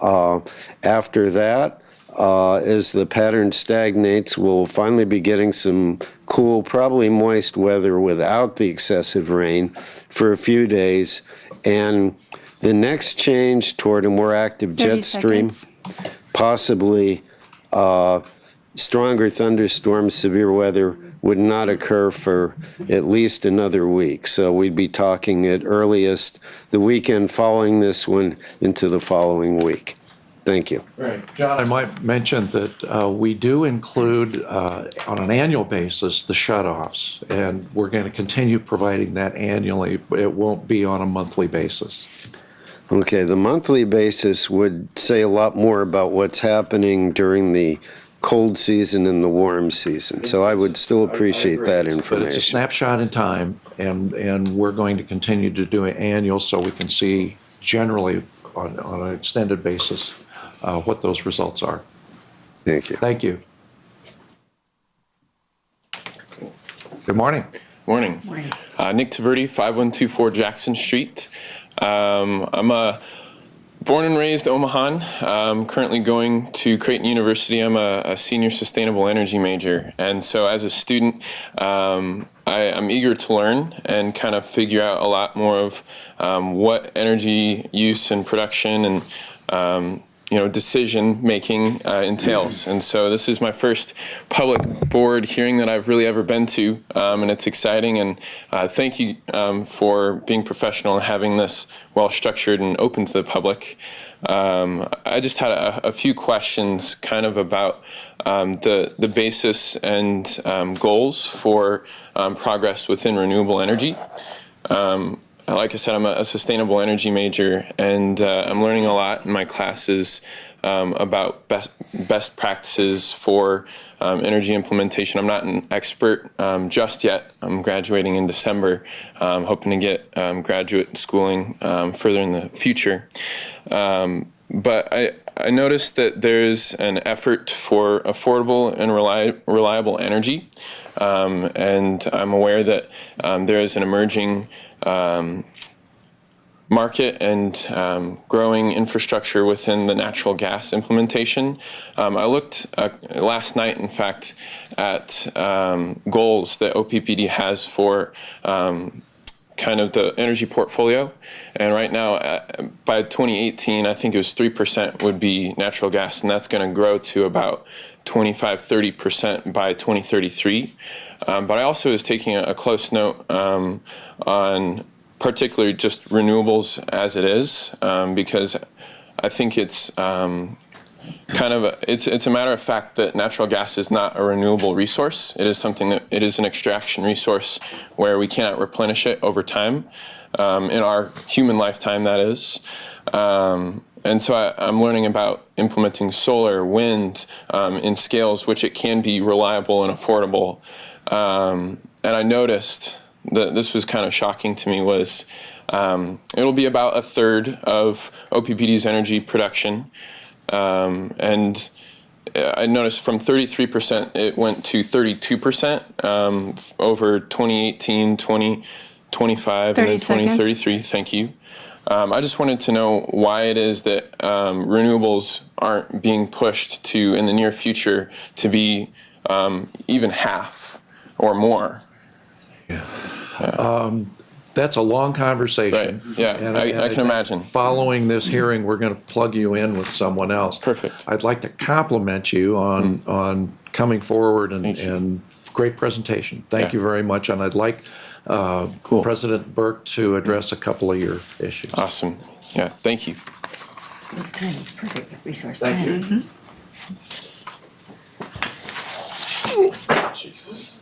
After that, as the pattern stagnates, we'll finally be getting some cool, probably moist weather without the excessive rain for a few days. And the next change toward a more active jet stream, possibly stronger thunderstorms, severe weather would not occur for at least another week. So we'd be talking at earliest the weekend following this one into the following week. Thank you. Right. John, I might mention that we do include on an annual basis the shutoffs, and we're going to continue providing that annually. It won't be on a monthly basis. Okay, the monthly basis would say a lot more about what's happening during the cold season and the warm season. So I would still appreciate that information. But it's a snapshot in time, and we're going to continue to do it annual so we can see generally on an extended basis what those results are. Thank you. Thank you. Good morning. Morning. Nick Taverdi, 5124 Jackson Street. I'm a born and raised Omahan. I'm currently going to Creighton University. I'm a senior sustainable energy major. And so as a student, I'm eager to learn and kind of figure out a lot more of what energy use and production and decision making entails. And so this is my first public board hearing that I've really ever been to, and it's exciting. And thank you for being professional and having this well structured and open to the public. I just had a few questions kind of about the basis and goals for progress within renewable energy. Like I said, I'm a sustainable energy major, and I'm learning a lot in my classes about best practices for energy implementation. I'm not an expert just yet. I'm graduating in December, hoping to get graduate schooling further in the future. But I noticed that there's an effort for affordable and reliable energy, and I'm aware that there is an emerging market and growing infrastructure within the natural gas implementation. I looked last night, in fact, at goals that OPPD has for kind of the energy portfolio. And right now, by 2018, I think it was 3% would be natural gas, and that's going to grow to about 25-30% by 2033. But I also was taking a close note on particularly just renewables as it is, because I think it's it's a matter of fact that natural gas is not a renewable resource. It is something that it is an extraction resource where we cannot replenish it over time, in our human lifetime, that is. And so I'm learning about implementing solar, wind in scales which it can be reliable and affordable. And I noticed that this was kind of shocking to me was it'll be about a third of OPPD's energy production. And I noticed from 33% it went to 32% over 2018, 2025, and then 2033. Thank you. I just wanted to know why it is that renewables aren't being pushed to, in the near future, to be even half or more. That's a long conversation. Right. Yeah, and I can imagine. Following this hearing, we're going to plug you in with someone else. Perfect. I'd like to compliment you on coming forward and great presentation. Thank you very much. And I'd like President Burke to address a couple of your issues. Awesome. Yeah, thank you. This time is perfect with resource Thank planning. Jesus.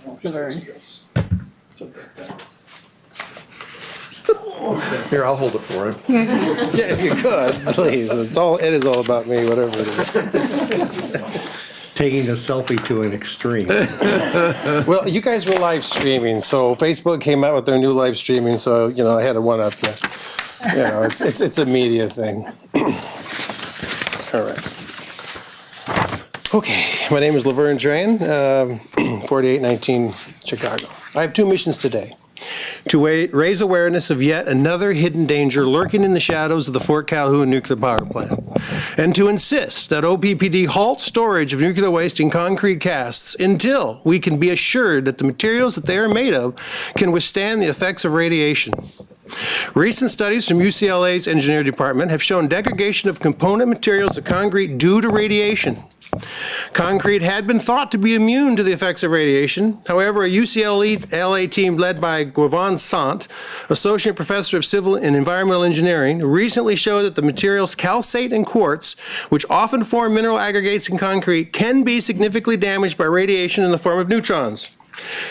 Here, I'll hold it for him. Yeah, if you could, please. It is all about me, whatever it is. Taking a selfie to an extreme. Well, you guys were live streaming, so Facebook came out with their new live streaming, so, I had to one up you. It's a media thing. All right. Okay, my name is Laverne Drain, 4819 Chicago. I have two missions today. To raise awareness of yet another hidden danger lurking in the shadows of the Fort Calhoun nuclear power plant, and to insist that OPPD halt storage of nuclear waste in concrete casts until we can be assured that the materials that they are made of can withstand the effects of radiation. Recent studies from UCLA's engineering department have shown degradation of component materials of concrete due to radiation. Concrete had been thought to be immune to the effects of radiation. However, a UCLA team led by Gauvain Sant, Associate Professor of Civil and Environmental Engineering, recently showed that the materials calcite and quartz, which often form mineral aggregates in concrete, can be significantly damaged by radiation in the form of neutrons.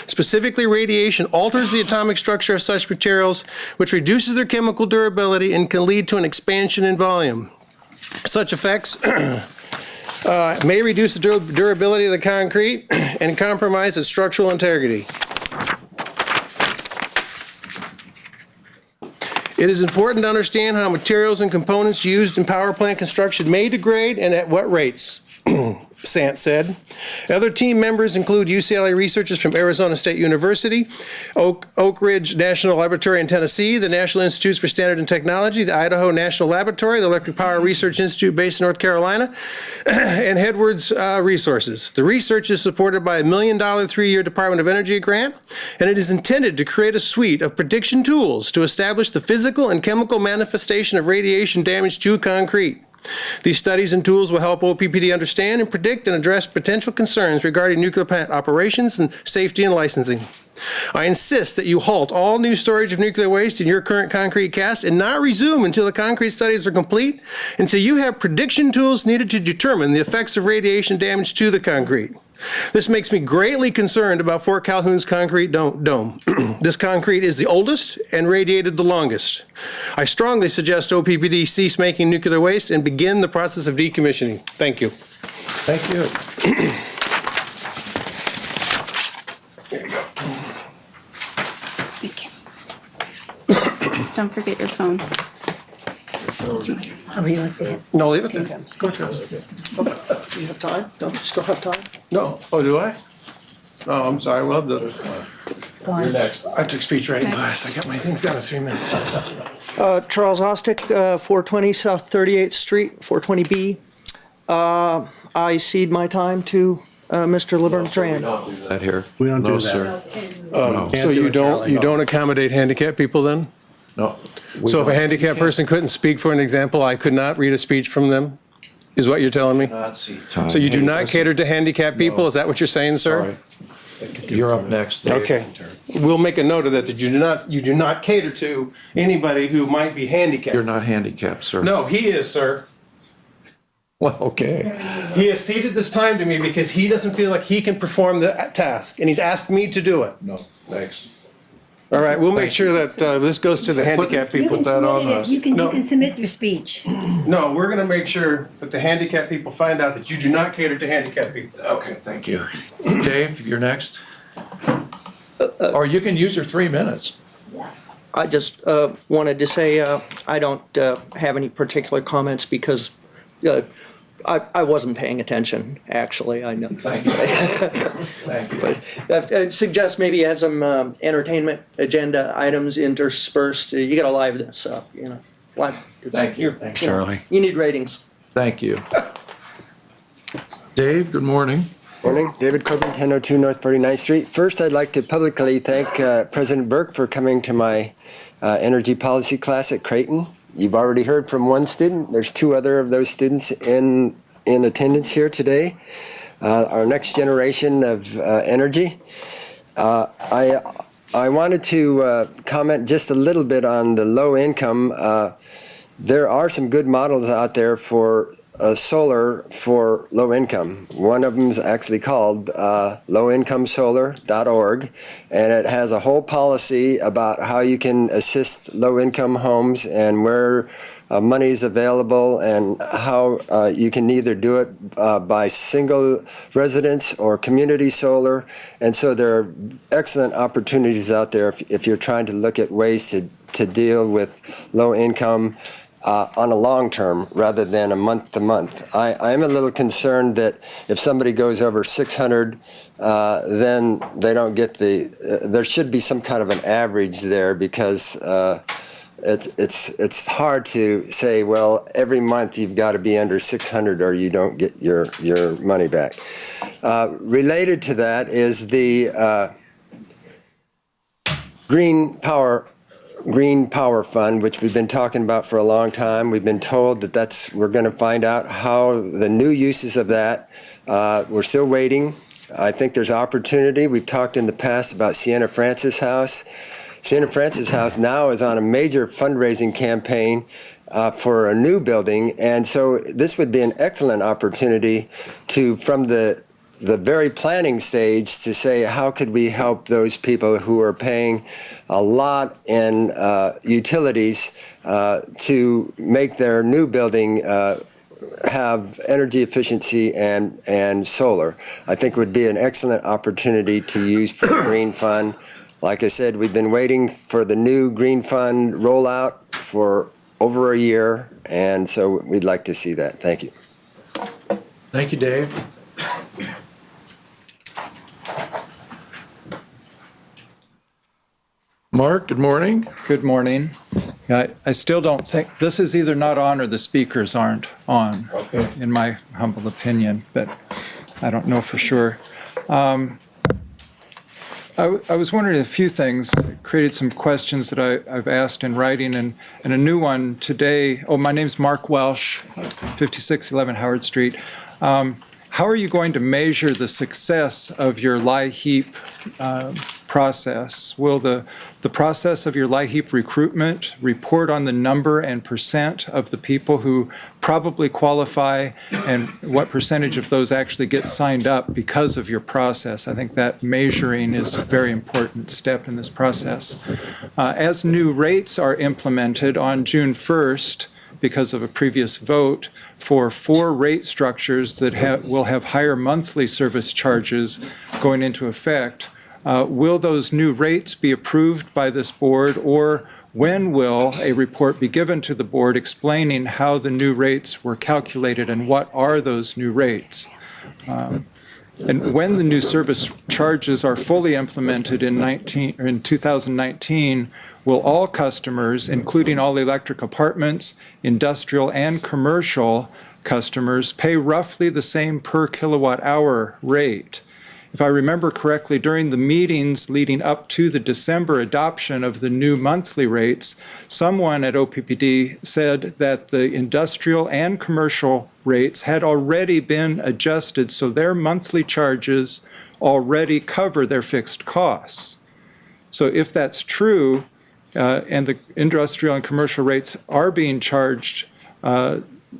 Specifically, radiation alters the atomic structure of such materials, which reduces their chemical durability and can lead to an expansion in volume. Such effects may reduce the durability of the concrete and compromise its structural integrity. It is important to understand how materials and components used in power plant construction may degrade and at what rates. Sant said. Other team members include UCLA researchers from Arizona State University, Oak Ridge National Laboratory in Tennessee, the National Institutes for Standard and Technology, the Idaho National Laboratory, the Electric Power Research Institute based in North Carolina, and Headwards Resources. The research is supported by a $1 million 3-year Department of Energy grant, and it is intended to create a suite of prediction tools to establish the physical and chemical manifestation of radiation damage to concrete. These studies and tools will help OPPD understand and predict and address potential concerns regarding nuclear plant operations and safety and licensing. I insist that you halt all new storage of nuclear waste in your current concrete cast and not resume until the concrete studies are complete, until you have prediction tools needed to determine the effects of radiation damage to the concrete. This makes me greatly concerned about Fort Calhoun's concrete dome. This concrete is the oldest and radiated the longest. I strongly suggest OPPD cease making nuclear waste and begin the process of decommissioning. Thank you. Thank you. There you go. Don't forget your phone. Oh, he wants to hit. No, leave it there. Go to it. Do you have time? Don't you still have time? No. Oh, do I? Oh, I'm sorry. Well, You're next. I took speech writing class. I got my things down in 3 minutes. Charles Ostick, 420 South 38th Street, 420B. I cede my time to Mr. Laverne Tran. That here. We don't No, do that. sir. So you don't accommodate handicapped people then? No. So if a handicapped person couldn't speak, for an example, I could not read a speech from them, is what you're telling me? So you do not cater to handicapped people? Is that what you're saying, sir? All right. You're up next. Dave. Okay. We'll make a note of that you do not cater to anybody who might be handicapped. You're not handicapped, sir. No, he is, sir. Well, okay. He has ceded this time to me because he doesn't feel like he can perform the task, and he's asked me to do it. No, thanks. All right, we'll make sure that this goes to the handicapped people. Put that on us. You No. can submit your speech. No, we're gonna make sure that the handicapped people find out that you do not cater to handicapped people. Okay, thank you. Dave, you're next. Or you can use your 3 minutes. I just wanted to say I don't have any particular comments because I wasn't paying attention, actually. I know. Thank you. Thank you. But I'd suggest maybe you have some entertainment agenda items interspersed. You got to liven this up, you know. Thank you. Thanks, Charlie. You need ratings. Thank you. Dave, good morning. Morning, David Corbin, 1002 North 49th Street. First, I'd like to publicly thank President Burke for coming to my energy policy class at Creighton. You've already heard from one student. There's 2 other of those students in attendance here today. Our next generation of energy. I wanted to comment just a little bit on the low income. There are some good models out there for solar for low income. One of them is actually called lowincomesolar.org, and it has a whole policy about how you can assist low-income homes and where money is available and how you can either do it by single residence or community solar. And so there are excellent opportunities out there if you're trying to look at ways to deal with low income. on a long term rather than a month to month. I am a little concerned that if somebody goes over 600, then they don't get there should be some kind of an average there, because it's hard to say, well, every month you've got to be under 600 or you don't get your money back. Related to that is the Green Power Fund, which we've been talking about for a long time. We've been told that we're going to find out how the new uses of that. We're still waiting. I think there's opportunity. We've talked in the past about Sienna Francis House. Sienna Francis House now is on a major fundraising campaign for a new building, and so this would be an excellent opportunity from the very planning stage to say, how could we help those people who are paying a lot in utilities to make their new building have energy efficiency and solar. I think would be an excellent opportunity to use for the Green Fund. Like I said, we've been waiting for the new Green Fund rollout for over a year, and so we'd like to see that. Thank you. Thank you, Dave. Mark, good morning. Good morning. I still don't think, this is either not on or the speakers aren't on, in my humble opinion, but I don't know for sure. I was wondering a few things, created some questions that I've asked in writing, and a new one today. Oh, my name's Mark Welsh, 5611 Howard Street. How are you going to measure the success of your LIHEAP process? Will the process of your LIHEAP recruitment report on the number and percent of the people who probably qualify, and what percentage of those actually get signed up because of your process? I think that measuring is a very important step in this process. As new rates are implemented on June 1st, because of a previous vote, for 4 rate structures that will have higher monthly service charges going into effect, will those new rates be approved by this board, or when will a report be given to the board explaining how the new rates were calculated and what are those new rates? And when the new service charges are fully implemented in 2019, will all customers, including all electric apartments, industrial and commercial customers, pay roughly the same per kilowatt hour rate? If I remember correctly, during the meetings leading up to the December adoption of the new monthly rates, someone at OPPD said that the industrial and commercial rates had already been adjusted, so their monthly charges already cover their fixed costs. So if that's true, and the industrial and commercial rates are being charged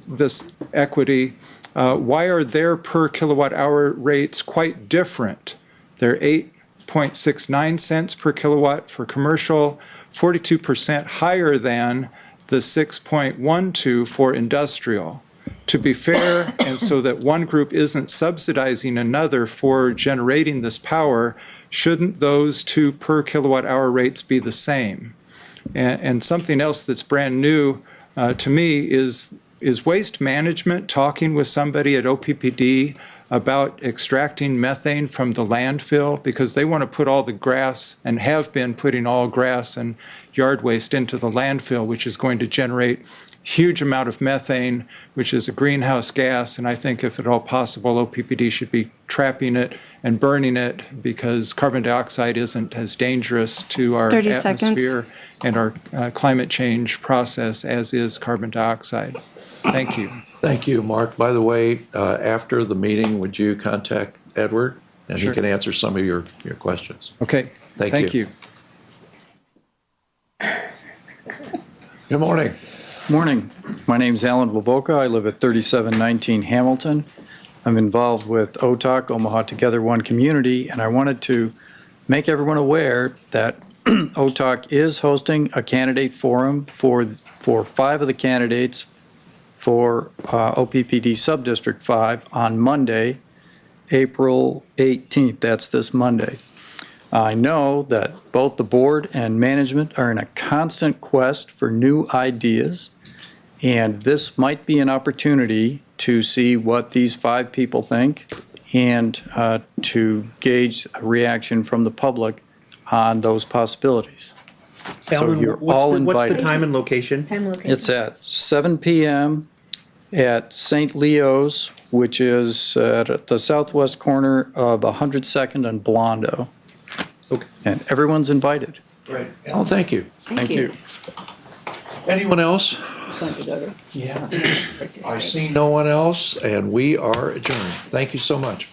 this equity, why are their per kilowatt hour rates quite different? They're 8.69 cents per kilowatt for commercial, 42% higher than the 6.12 for industrial. To be fair, and so that one group isn't subsidizing another for generating this power, shouldn't those 2 per kilowatt hour rates be the same? And something else that's brand new to me is waste management talking with somebody at OPPD about extracting methane from the landfill, because they want to put all the grass, and have been putting all grass and yard waste into the landfill, which is going to generate huge amount of methane, which is a greenhouse gas, and I think if at all possible, OPPD should be trapping it and burning it, because carbon dioxide isn't as dangerous to our 30 atmosphere seconds. and our climate change process as is carbon dioxide. Thank you. Thank you, Mark. By the way, after the meeting, would you contact Edward? And Sure. he can answer some of your questions. Okay. Thank you. Good morning. Morning. My name's Alan Lavoca. I live at 3719 Hamilton. I'm involved with OTOC, Omaha Together One Community, and I wanted to make everyone aware that OTOC is hosting a candidate forum for 5 of the candidates for OPPD Subdistrict 5 on Monday, April 18th. That's this Monday. I know that both the board and management are in a constant quest for new ideas, And this might be an opportunity to see what these 5 people think and to gauge a reaction from the public on those possibilities. So Alan, you're all what's the invited. time and location? Time location. It's at 7 PM at St. Leo's, which is at the southwest corner of 102nd and Blondo. Okay. And everyone's invited. Great. Alan, thank you. Thank you. Anyone else? Yeah. I see no one else, and we are adjourned. Thank you so much.